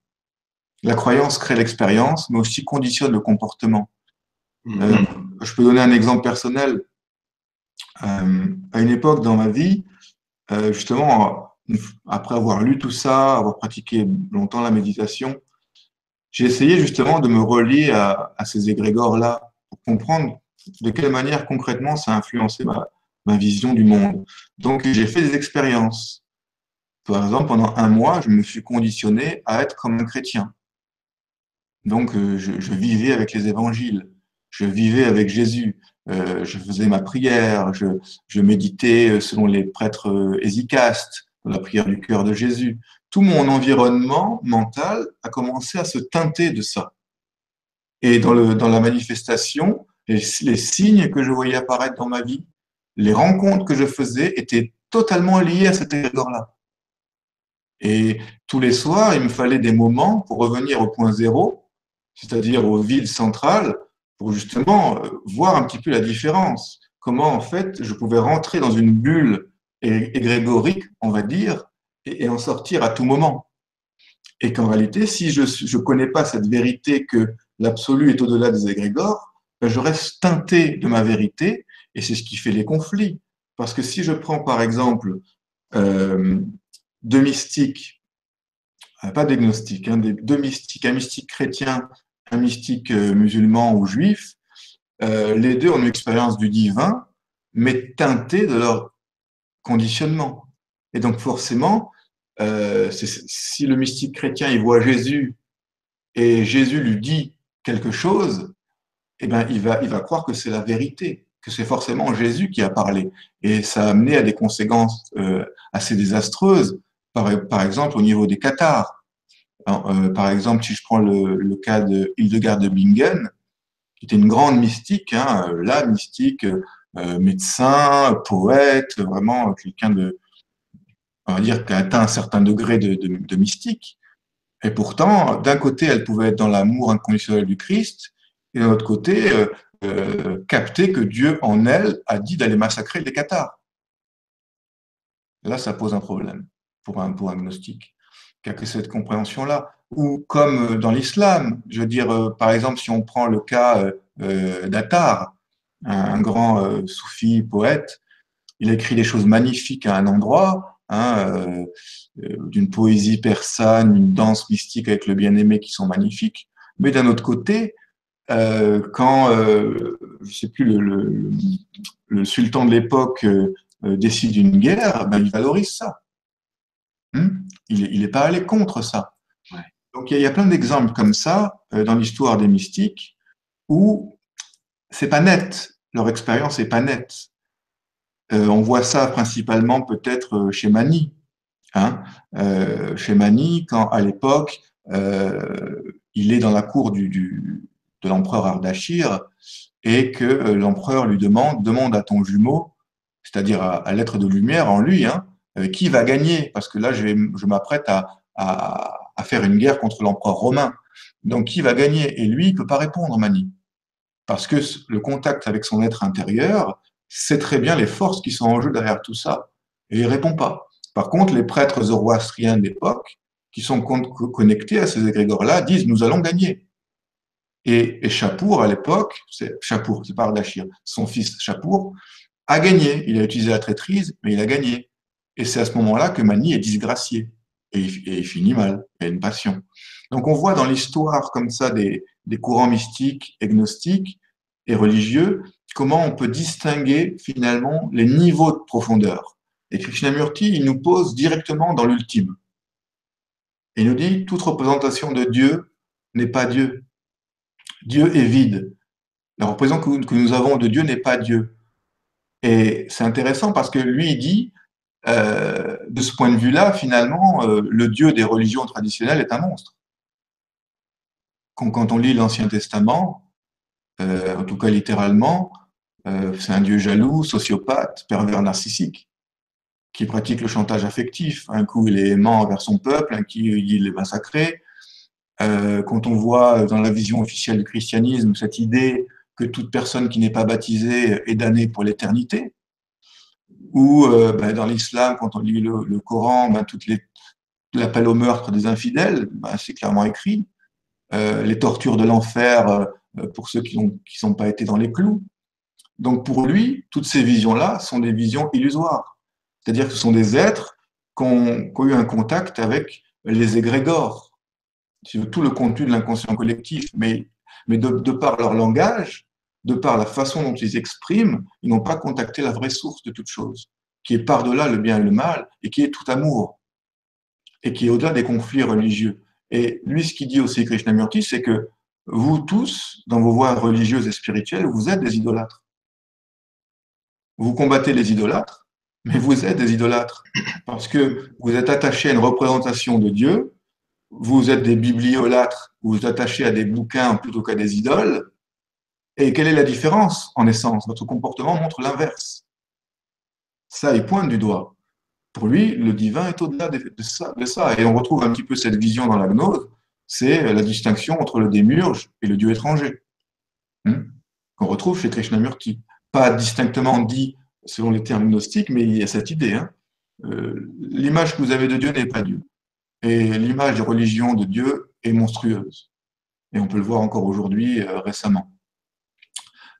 La croyance crée l'expérience, mais aussi conditionne le comportement. Euh, Mhm. je peux donner un exemple personnel. À une époque dans ma vie, justement, après avoir lu tout ça, avoir pratiqué longtemps la méditation, j'ai essayé justement de me relier à ces égrégores-là pour comprendre de quelle manière concrètement ça a influencé ma vision du monde. Donc, j'ai fait des expériences. Par exemple, pendant un mois, je me suis conditionné à être comme un chrétien. Donc, je vivais avec les évangiles, je vivais avec Jésus, je faisais ma prière, je méditais selon les prêtres hésicastes, dans la prière du cœur de Jésus. Tout mon environnement mental a commencé à se teinter de ça. Et dans la manifestation, les signes que je voyais apparaître dans ma vie, les rencontres que je faisais étaient totalement liées à cet égrégore-là. Et tous les soirs, il me fallait des moments pour revenir au point zéro, c'est-à-dire au vide central, pour justement voir un petit peu la différence. Comment, en fait, je pouvais rentrer dans une bulle égrégorique, on va dire, et en sortir à tout moment. Et qu'en réalité, si je ne connais pas cette vérité que l'absolu est au-delà des égrégores, ben je reste teinté de ma vérité, et c'est ce qui fait les conflits. Parce que si je prends par exemple euh, deux mystiques, pas des gnostiques, hein, deux mystiques, un mystique chrétien, un mystique musulman ou juif, les deux ont une expérience du divin, mais teintée de leur conditionnement. Et donc forcément, si le mystique chrétien il voit Jésus et Jésus lui dit quelque chose, eh ben, il va croire que c'est la vérité, que c'est forcément Jésus qui a parlé. Et ça a amené à des conséquences assez désastreuses, par exemple au niveau des cathares. Alors, par exemple, si je prends le cas de Hildegard de Bingen, qui était une grande mystique, hein, la mystique, médecin, poète, vraiment quelqu'un de, on va dire, qui a atteint un certain degré de mystique. Et pourtant, d'un côté, elle pouvait être dans l'amour inconditionnel du Christ, et de l'autre côté, capter que Dieu en elle a dit d'aller massacrer les cathares. Là, ça pose un problème pour un gnostique, qui a que cette compréhension-là. Ou comme dans l'islam, je veux dire, par exemple, si on prend le cas d'Attar, un grand soufi poète, il a écrit des choses magnifiques à un endroit, hein, d'une poésie persane, une danse mystique avec le bien-aimé qui sont magnifiques. Mais d'un autre côté, quand, je sais plus, le sultan de l'époque décide une guerre, ben, il valorise ça. Il n'est pas allé contre ça. Ouais. Donc il y a plein d'exemples comme ça dans l'histoire des mystiques où c'est pas net, leur expérience est pas nette. On voit ça principalement peut-être chez Mani. Hein. Chez Mani, quand à l'époque, il est dans la cour de l'empereur Ardashir et que l'empereur lui demande à ton jumeau, c'est-à-dire à l'être de lumière en lui, hein, qui va gagner, parce que là, je m'apprête à faire une guerre contre l'empereur romain. Donc, qui va gagner? Et lui, il ne peut pas répondre, Mani, parce que le contact avec son être intérieur sait très bien les forces qui sont en jeu derrière tout ça, et il répond pas. Par contre, les prêtres zoroastriens d'époque, qui sont connectés à ces égrégores-là, disent nous allons gagner. Et Chapour, à l'époque, Chapour, c'est pas Ardashir, son fils Chapour, a gagné. Il a utilisé la traîtrise, mais il a gagné. Et c'est à ce moment-là que Mani est disgracié. Et il finit mal. Il y a une passion. Donc on voit dans l'histoire comme ça des courants mystiques, agnostiques et religieux, comment on peut distinguer finalement les niveaux de profondeur. Et Krishnamurti, il nous pose directement dans l'ultime. Il nous dit, toute représentation de Dieu n'est pas Dieu. Dieu est vide. La représentation que nous avons de Dieu n'est pas Dieu. Et c'est intéressant parce que lui, il dit, de ce point de vue-là, finalement, le Dieu des religions traditionnelles est un monstre. Quand on lit l'Ancien Testament, en tout cas littéralement, c'est un Dieu jaloux, sociopathe, pervers narcissique. qui pratique le chantage affectif. Un coup, il est aimant envers son peuple, un coup, il est massacré. Quand on voit dans la vision officielle du christianisme cette idée que toute personne qui n'est pas baptisée est damnée pour l'éternité, ou dans l'islam, quand on lit le Coran, l'appel au meurtre des infidèles, c'est clairement écrit. Les tortures de l'enfer pour ceux qui sont pas été dans les clous. Donc pour lui, toutes ces visions-là sont des visions illusoires. C'est-à-dire que ce sont des êtres qui ont eu un contact avec les égrégores, tout le contenu de l'inconscient collectif, mais de par leur langage, de par la façon dont ils expriment, ils n'ont pas contacté la vraie source de toute chose, qui est par-delà le bien et le mal, et qui est tout amour, et qui est au-delà des conflits religieux. Et lui, ce qu'il dit aussi, Krishnamurti, c'est que vous tous, dans vos voies religieuses et spirituelles, vous êtes des idolâtres. Vous combattez les idolâtres, mais vous êtes des idolâtres, parce que vous êtes attachés à une représentation de Dieu, vous êtes des bibliolâtres, vous vous attachez à des bouquins plutôt qu'à des idoles. Et quelle est la différence en essence? Votre comportement montre l'inverse. Ça, il pointe du doigt. Pour lui, le divin est au-delà de ça. Et on retrouve un petit peu cette vision dans la gnose, c'est la distinction entre le démiurge et le dieu étranger, qu'on retrouve chez Krishnamurti. Pas distinctement dit selon les termes gnostiques, mais il y a cette idée. L'image que vous avez de Dieu n'est pas Dieu. Et l'image de religion de Dieu est monstrueuse. Et on peut le voir encore aujourd'hui récemment.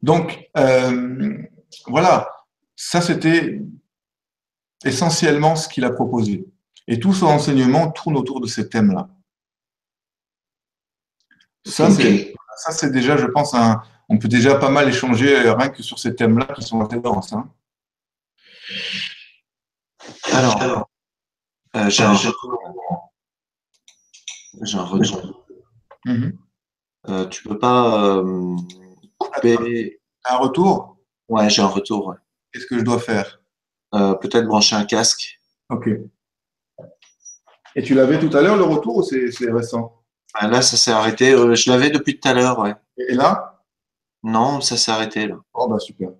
Donc, voilà, ça c'était essentiellement ce qu'il a proposé. Et tout son enseignement tourne autour de ces thèmes-là. Ça, c'est déjà, je pense, on peut déjà pas mal échanger rien que sur ces thèmes-là qui sont assez denses. Alors, j'ai un retour. J'ai un retour. Tu peux pas couper. Un retour? Ouais, j'ai un retour. Ouais. Qu'est-ce que je dois faire? Peut-être brancher un casque. Ok. Et tu l'avais tout à l'heure, le retour, ou c'est récent? Là, ça s'est arrêté. Je l'avais depuis tout à l'heure, ouais. Et là? Non, ça s'est arrêté là. Oh, bah super.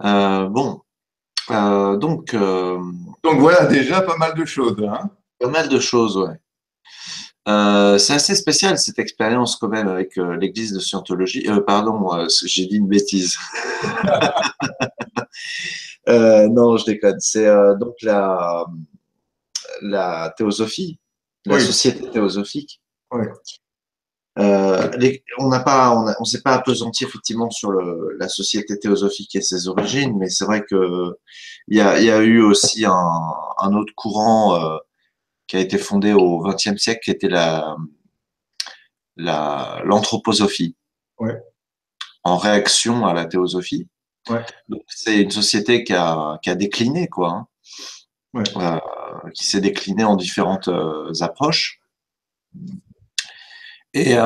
Bon, donc voilà déjà pas mal de choses. pas mal de choses, ouais. C'est assez spécial cette expérience quand même avec l'Église de Scientologie. Pardon, j'ai dit une bêtise. Non, je déconne. C'est donc la théosophie, la société théosophique. Oui. On s'est pas appesanti effectivement sur la société théosophique et ses origines, mais c'est vrai que il y a eu aussi un autre courant qui a été fondé au XXe siècle, qui était l'anthroposophie, en réaction à la théosophie. Ouais. Donc c'est une société qui a décliné, quoi, qui s'est déclinée en différentes approches. Et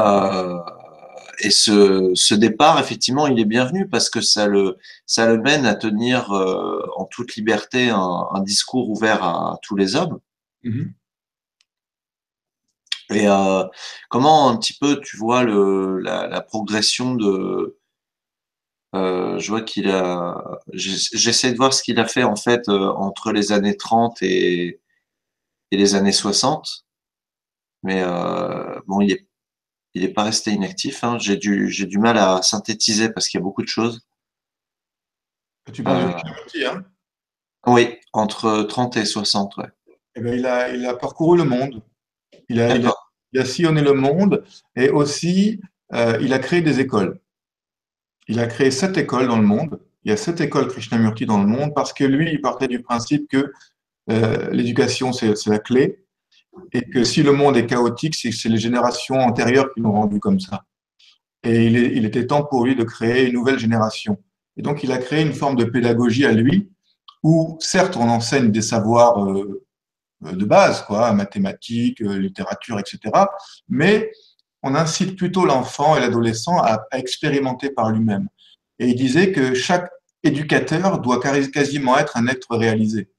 ce départ, effectivement, il est bienvenu parce que ça le mène à tenir en toute liberté un discours ouvert à tous les hommes. Et comment un petit peu tu vois la progression de je vois j'essaie de voir ce qu'il a fait en fait entre les années 30 et les années 60, mais bon il est pas resté inactif, hein. J'ai du mal à synthétiser parce qu'il y a beaucoup de choses. Tu parles de Krishnamurti, hein? Oui, entre 30 et 60, ouais. Eh bien, il a parcouru le monde. Il a sillonné le monde et aussi il a créé des écoles. Il a créé 7 écoles dans le monde. Il y a 7 écoles Krishnamurti dans le monde parce que lui, il partait du principe que l'éducation, c'est la clé et que si le monde est chaotique, c'est les générations antérieures qui l'ont rendu comme ça. Et il était temps pour lui de créer une nouvelle génération. Et donc, il a créé une forme de pédagogie à lui où, certes, on enseigne des savoirs de base, quoi, mathématiques, littérature, etc. Mais on incite plutôt l'enfant et l'adolescent à expérimenter par lui-même. Et il disait que chaque éducateur doit quasiment être un être réalisé.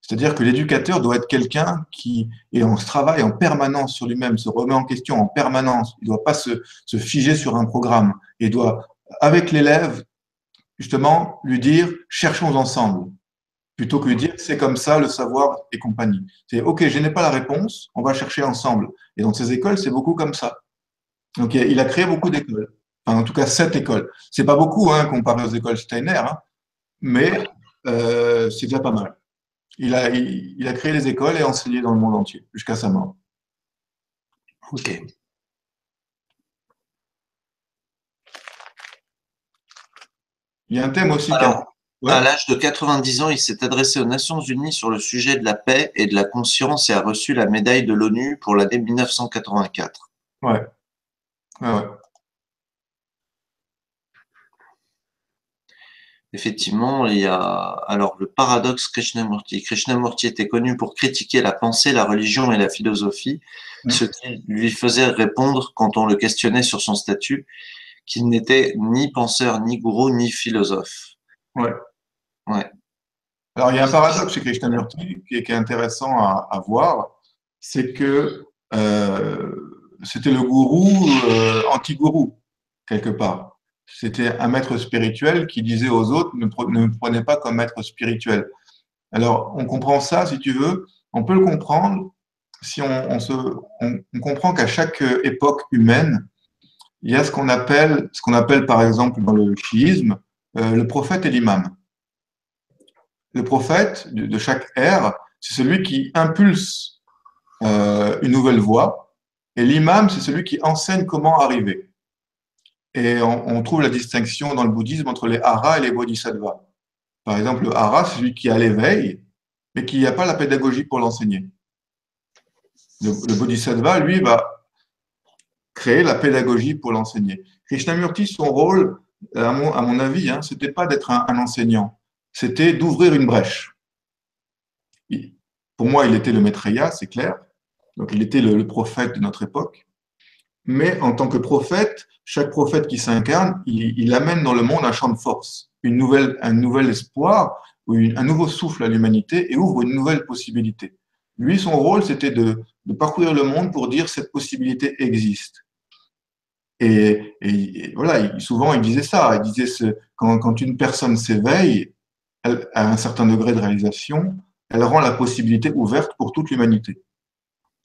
C'est-à-dire que l'éducateur doit être quelqu'un qui est en travail en permanence sur lui-même, se remet en question en permanence. Il ne doit pas se figer sur un programme. Il doit, avec l'élève, justement, lui dire cherchons ensemble. plutôt que de dire c'est comme ça, le savoir et compagnie. C'est OK, je n'ai pas la réponse, on va chercher ensemble. Et dans ces écoles, c'est beaucoup comme ça. Donc il a créé beaucoup d'écoles. Enfin, en tout cas, 7 écoles. C'est pas beaucoup hein, comparé aux écoles Steiner, hein, mais c'est déjà pas mal. Il a créé les écoles et enseigné dans le monde entier jusqu'à sa mort. Ok. Il y a un thème aussi qui est... Alors, Ouais, à l'âge de 90 ans, il s'est adressé aux Nations Unies sur le sujet de la paix et de la conscience et a reçu la médaille de l'ONU pour l'année 1984. ouais, ouais, ouais. Effectivement, il y a alors le paradoxe Krishnamurti. Krishnamurti était connu pour critiquer la pensée, la religion et la philosophie, ce qui lui faisait répondre quand on le questionnait sur son statut qu'il n'était ni penseur, ni gourou, ni philosophe. Ouais. Ouais. Alors, il y a un paradoxe chez Krishnamurti qui est intéressant à voir, c'est que c'était le gourou anti-gourou, quelque part. C'était un maître spirituel qui disait aux autres ne me prenez pas comme maître spirituel. Alors, on comprend ça, si tu veux, on peut le comprendre si on comprend qu'à chaque époque humaine, il y a ce qu'on appelle par exemple dans le chiisme, le prophète et l'imam. Le prophète de chaque ère, c'est celui qui impulse une nouvelle voie, et l'imam, c'est celui qui enseigne comment arriver. Et on trouve la distinction dans le bouddhisme entre les haras et les bodhisattvas. Par exemple, le hara, c'est celui qui a l'éveil, mais qui n'a pas la pédagogie pour l'enseigner. Le bodhisattva, lui, va créer la pédagogie pour l'enseigner. Krishnamurti, son rôle, à mon avis, hein, c'était pas d'être un enseignant, c'était d'ouvrir une brèche. Pour moi, il était le Maitreya, c'est clair. Donc, il était le prophète de notre époque. Mais en tant que prophète, chaque prophète qui s'incarne, il amène dans le monde un champ de force, un nouvel espoir, ou un nouveau souffle à l'humanité et ouvre une nouvelle possibilité. Lui, son rôle, c'était de parcourir le monde pour dire cette possibilité existe. Et voilà, souvent, il disait ça. Il disait quand une personne s'éveille à un certain degré de réalisation, elle rend la possibilité ouverte pour toute l'humanité.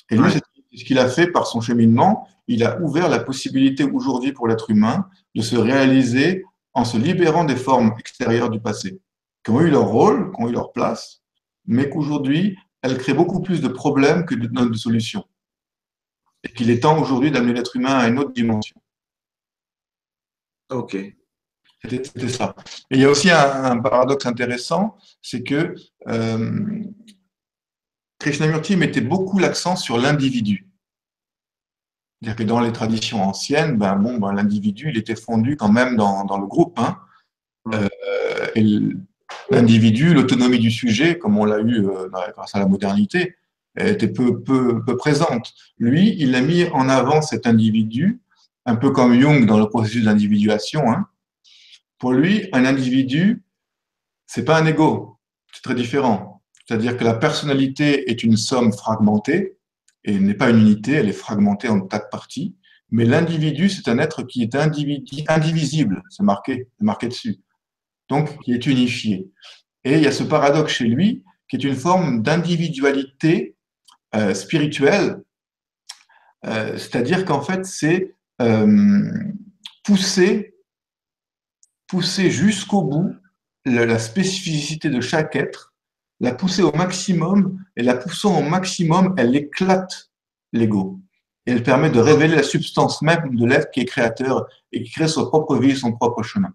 Et lui, Ouais. c'est ce qu'il a fait par son cheminement. Il a ouvert la possibilité aujourd'hui pour l'être humain de se réaliser en se libérant des formes extérieures du passé, qui ont eu leur rôle, qui ont eu leur place, mais qu'aujourd'hui, elles créent beaucoup plus de problèmes que de solutions. Et qu'il est temps aujourd'hui d'amener l'être humain à une autre dimension. Ok. C'était ça. Et il y a aussi un paradoxe intéressant, c'est que Krishnamurti mettait beaucoup l'accent sur l'individu. C'est-à-dire que dans les traditions anciennes, l'individu, il était fondu quand même dans le groupe. Hein. Mm. Et l'individu, l'autonomie du sujet, comme on l'a eu grâce à la modernité, était peu présente. Lui, il a mis en avant cet individu, un peu comme Jung dans le processus d'individuation. Hein. Pour lui, un individu, c'est pas un ego, c'est très différent. C'est-à-dire que la personnalité est une somme fragmentée et n'est pas une unité, elle est fragmentée en tas de parties. Mais l'individu, c'est un être qui est indivisible, c'est marqué dessus. Donc, qui est unifié. Et il y a ce paradoxe chez lui, qui est une forme d'individualité spirituelle, c'est-à-dire qu'en fait, c'est pousser, pousser jusqu'au bout la spécificité de chaque être, la pousser au maximum, et la poussant au maximum, elle éclate l'ego. Et elle permet de révéler la substance même de l'être qui est créateur et qui crée sa propre vie et son propre chemin.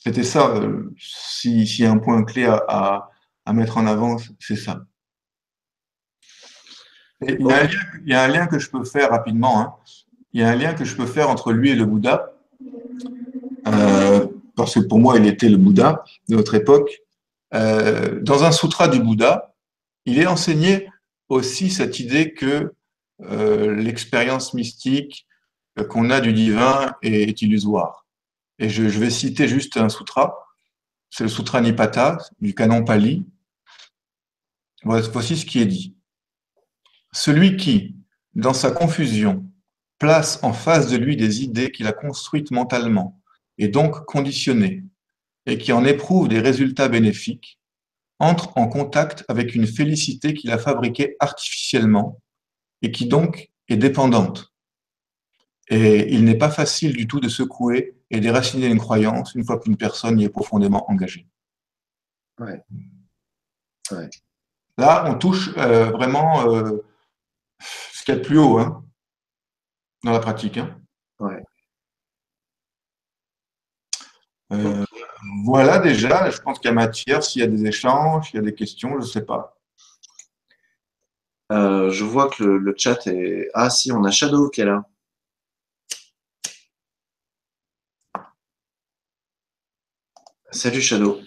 C'était ça, s'il y a un point clé à mettre en avant, c'est ça. Et Ok. il y a un lien que je peux faire rapidement. Hein. Il y a un lien que je peux faire entre lui et le Bouddha, parce que pour moi, il était le Bouddha de notre époque. Dans un sutra du Bouddha, il est enseigné aussi cette idée que l'expérience mystique qu'on a du divin est illusoire. Et je vais citer juste un sutra, c'est le sutra Nipata du canon Pali. Voici ce qui est dit. Celui qui, dans sa confusion, place en face de lui des idées qu'il a construites mentalement et donc conditionnées, et qui en éprouve des résultats bénéfiques entre en contact avec une félicité qu'il a fabriquée artificiellement et qui donc est dépendante. Et il n'est pas facile du tout de secouer et déraciner une croyance une fois qu'une personne y est profondément engagée. Ouais. Ouais. Là, on touche vraiment ce qu'il y a de plus haut hein, dans la pratique. Hein. Ouais. Euh, voilà déjà, je pense qu'il y a matière, s'il y a des échanges, s'il y a des questions, je ne sais pas. Je vois que le chat est. Ah si, on a Shadow qui est là. Salut Shadow.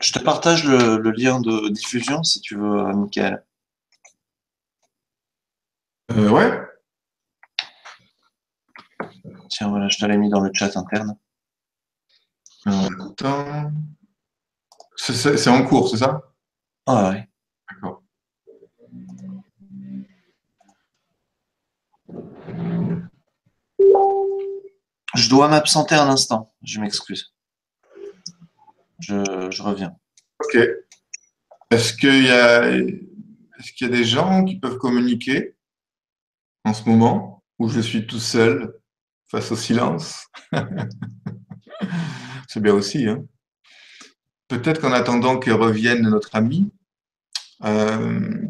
Je te partage le lien de diffusion si tu veux, Michael. Ouais. Tiens, voilà, je te l'ai mis dans le chat interne. Alors, attends. C'est en cours, c'est ça? Ah ouais. D'accord. Je dois m'absenter un instant. Je m'excuse. Je reviens. Ok. Est-ce qu'il y a, est-ce qu'il y a des gens qui peuvent communiquer en ce moment où je suis tout seul face au silence? C'est bien aussi, hein. Peut-être qu'en attendant que revienne notre ami, euh,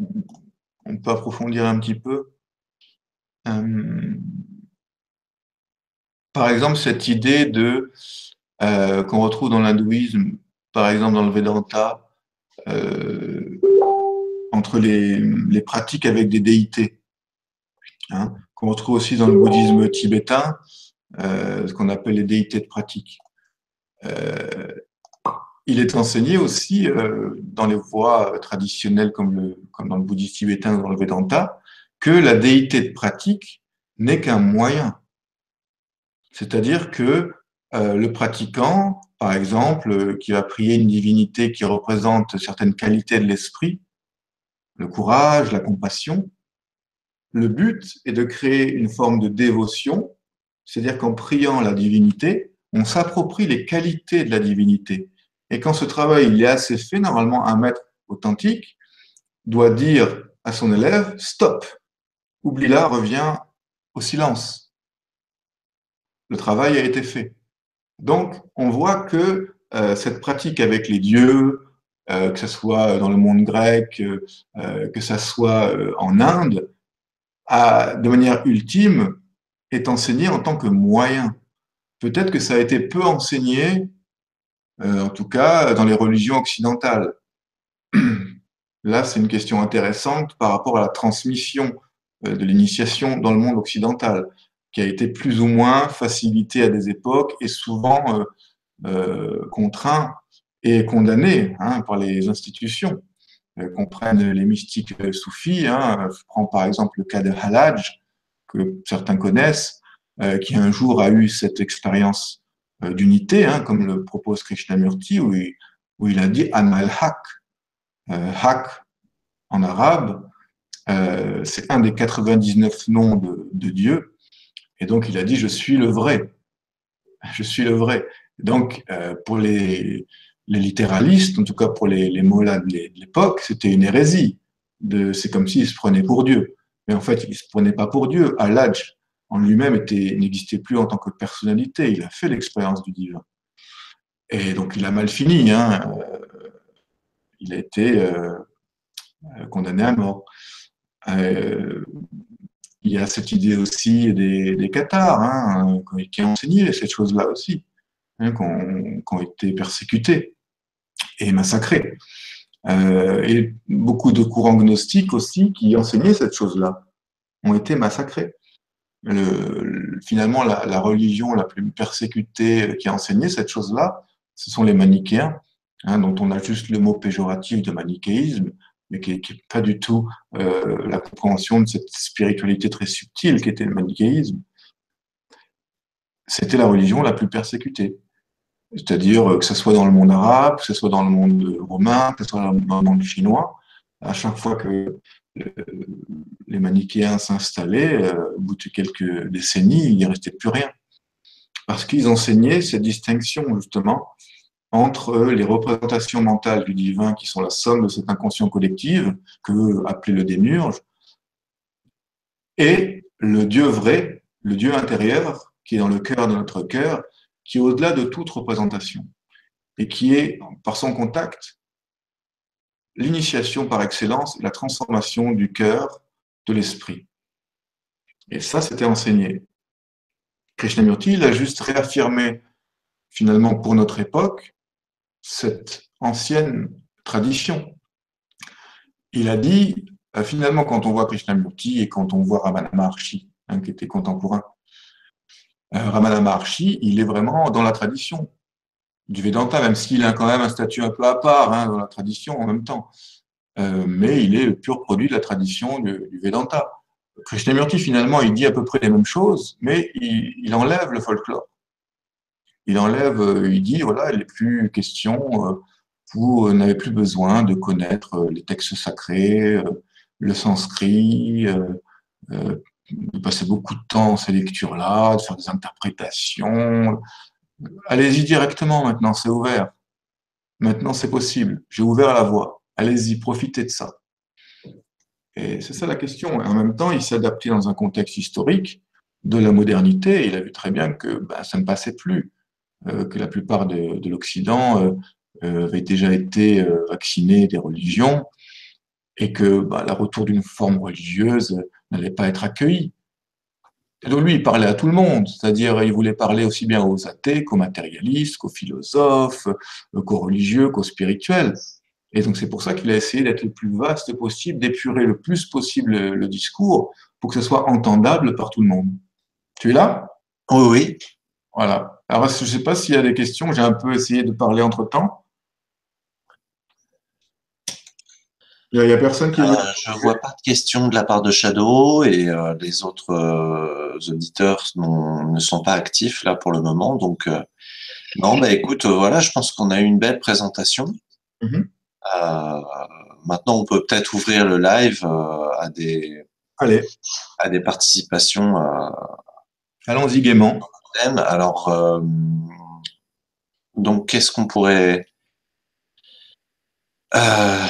on peut approfondir un petit peu. Euh, Par exemple, cette idée de qu'on retrouve dans l'hindouisme, par exemple dans le Vedanta, euh, entre les pratiques avec des déités, hein, qu'on retrouve aussi dans le bouddhisme tibétain, ce qu'on appelle les déités de pratique. Euh, il est enseigné aussi dans les voies traditionnelles comme dans le bouddhisme tibétain ou dans le Vedanta, que la déité de pratique n'est qu'un moyen. C'est-à-dire que le pratiquant, par exemple, qui va prier une divinité qui représente certaines qualités de l'esprit, le courage, la compassion, le but est de créer une forme de dévotion, c'est-à-dire qu'en priant la divinité, on s'approprie les qualités de la divinité. Et quand ce travail il est assez fait, normalement, un maître authentique doit dire à son élève, stop, oublie-la, reviens au silence. Le travail a été fait. Donc, on voit que cette pratique avec les dieux, que ce soit dans le monde grec, que ce soit en Inde, de manière ultime, est enseignée en tant que moyen. Peut-être que ça a été peu enseigné, en tout cas dans les religions occidentales. Là, c'est une question intéressante par rapport à la transmission de l'initiation dans le monde occidental, qui a été plus ou moins facilitée à des époques et souvent contraint et condamné hein, par les institutions. Qu'on prenne les mystiques soufis, hein, je prends par exemple le cas de Halaj, que certains connaissent, qui un jour a eu cette expérience d'unité, hein, comme le propose Krishnamurti, où il a dit Ana al-Haq. Haq en arabe, c'est un des 99 noms de Dieu, et donc il a dit je suis le vrai, je suis le vrai. Donc pour les littéralistes, en tout cas pour les mollahs de l'époque, c'était une hérésie. C'est comme s'ils se prenaient pour Dieu. Mais en fait, ils ne se prenaient pas pour Dieu. Allah en lui-même n'existait plus en tant que personnalité. Il a fait l'expérience du divin. Et donc il a mal fini. Hein. Il a été condamné à mort. Euh, il y a cette idée aussi des Cathares, hein, qui ont enseigné cette chose-là aussi, hein, qui ont été persécutés et massacrés. Et beaucoup de courants gnostiques aussi qui enseignaient cette chose-là ont été massacrés. Finalement, la religion la plus persécutée qui a enseigné cette chose-là, ce sont les manichéens, hein, dont on a juste le mot péjoratif de manichéisme, mais qui n'est pas du tout la compréhension de cette spiritualité très subtile qui était le manichéisme. C'était la religion la plus persécutée. C'est-à-dire que ce soit dans le monde arabe, que ce soit dans le monde romain, que ce soit dans le monde chinois, à chaque fois que les manichéens s'installaient, au bout de quelques décennies, il n'y restait plus rien. Parce qu'ils enseignaient cette distinction, justement, entre les représentations mentales du divin, qui sont la somme de cet inconscient collectif, que veut appeler le démiurge, et le Dieu vrai, le Dieu intérieur, qui est dans le cœur de notre cœur, qui est au-delà de toute représentation, et qui est, par son contact, l'initiation par excellence, la transformation du cœur, de l'esprit. Et ça, c'était enseigné. Krishnamurti, il a juste réaffirmé, finalement, pour notre époque, cette ancienne tradition. Il a dit, finalement, quand on voit Krishnamurti et quand on voit Ramana Maharshi, qui était contemporain, Ramana Maharshi, il est vraiment dans la tradition du Vedanta, même s'il a quand même un statut un peu à part dans la tradition en même temps. Mais il est le pur produit de la tradition du Vedanta. Krishnamurti, finalement, il dit à peu près les mêmes choses, mais il enlève le folklore. Il enlève, il dit, voilà, il n'est plus question, vous n'avez plus besoin de connaître les textes sacrés, le sanskrit, de passer beaucoup de temps dans ces lectures-là, de faire des interprétations. Allez-y directement maintenant, c'est ouvert. Maintenant, c'est possible. J'ai ouvert la voie. Allez-y, profitez de ça. Et c'est ça la question. Et en même temps, il s'est adapté dans un contexte historique de la modernité. Il a vu très bien que ça ne passait plus, que la plupart de l'Occident avaient déjà été vaccinés des religions et que le retour d'une forme religieuse n'allait pas être accueilli. Et donc lui, il parlait à tout le monde, c'est-à-dire il voulait parler aussi bien aux athées qu'aux matérialistes, qu'aux philosophes, qu'aux religieux, qu'aux spirituels. Et donc c'est pour ça qu'il a essayé d'être le plus vaste possible, d'épurer le plus possible le discours pour que ce soit entendable par tout le monde. Tu es là? Oui, oui. Voilà. Alors je ne sais pas s'il y a des questions, j'ai un peu essayé de parler entre-temps. Il y a personne qui veut. Je vois pas de questions de la part de Shadow et les autres auditeurs ne sont pas actifs là pour le moment. Donc, non, bah écoute, voilà, je pense qu'on a eu une belle présentation. Mhm. Euh, Maintenant, on peut peut-être ouvrir le live Allez, à des participations allons-y gaiement. thème. Alors, donc, qu'est-ce qu'on pourrait... Euh,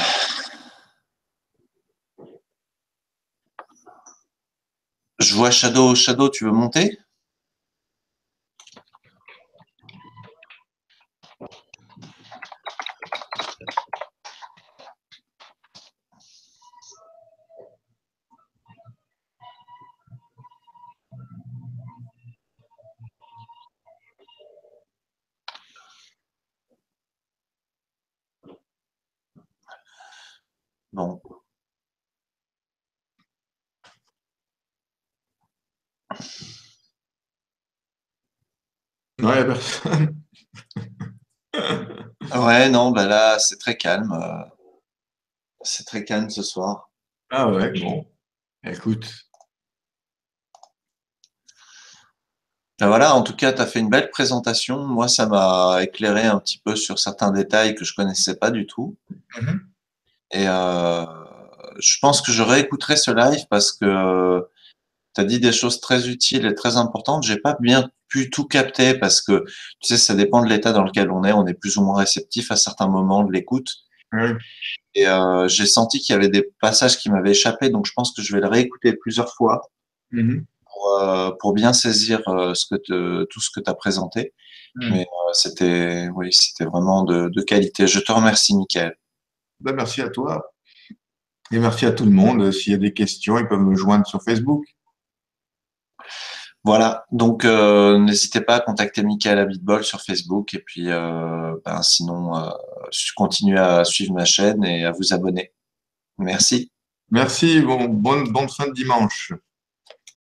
je vois Shadow. Shadow, tu veux monter? Bon. Non, il n'y a personne. Ouais, non, bah là, c'est très calme. C'est très calme ce soir. Ah ouais, bon, écoute. Ben voilà, en tout cas, tu as fait une belle présentation. Moi, ça m'a éclairé un petit peu sur certains détails que je connaissais pas du tout. Mhm. Et je pense que je réécouterai ce live parce que tu as dit des choses très utiles et très importantes. J'ai pas bien pu tout capter parce que, tu sais, ça dépend de l'état dans lequel on est. On est plus ou moins réceptif à certains moments de l'écoute. Oui. Et j'ai senti qu'il y avait des passages qui m'avaient échappé. Donc, je pense que je vais le réécouter plusieurs fois Mhm. pour bien saisir tout ce que tu as présenté. Mais Mhm. oui, c'était vraiment de qualité. Je te remercie, Mickaël. Ben, merci à toi et merci à tout le monde. S'il y a des questions, ils peuvent me joindre sur Facebook. Voilà, donc n'hésitez pas à contacter Mickaël Abitbol sur Facebook et puis sinon, continuez à suivre ma chaîne et à vous abonner. Merci. Merci, bonne fin de dimanche.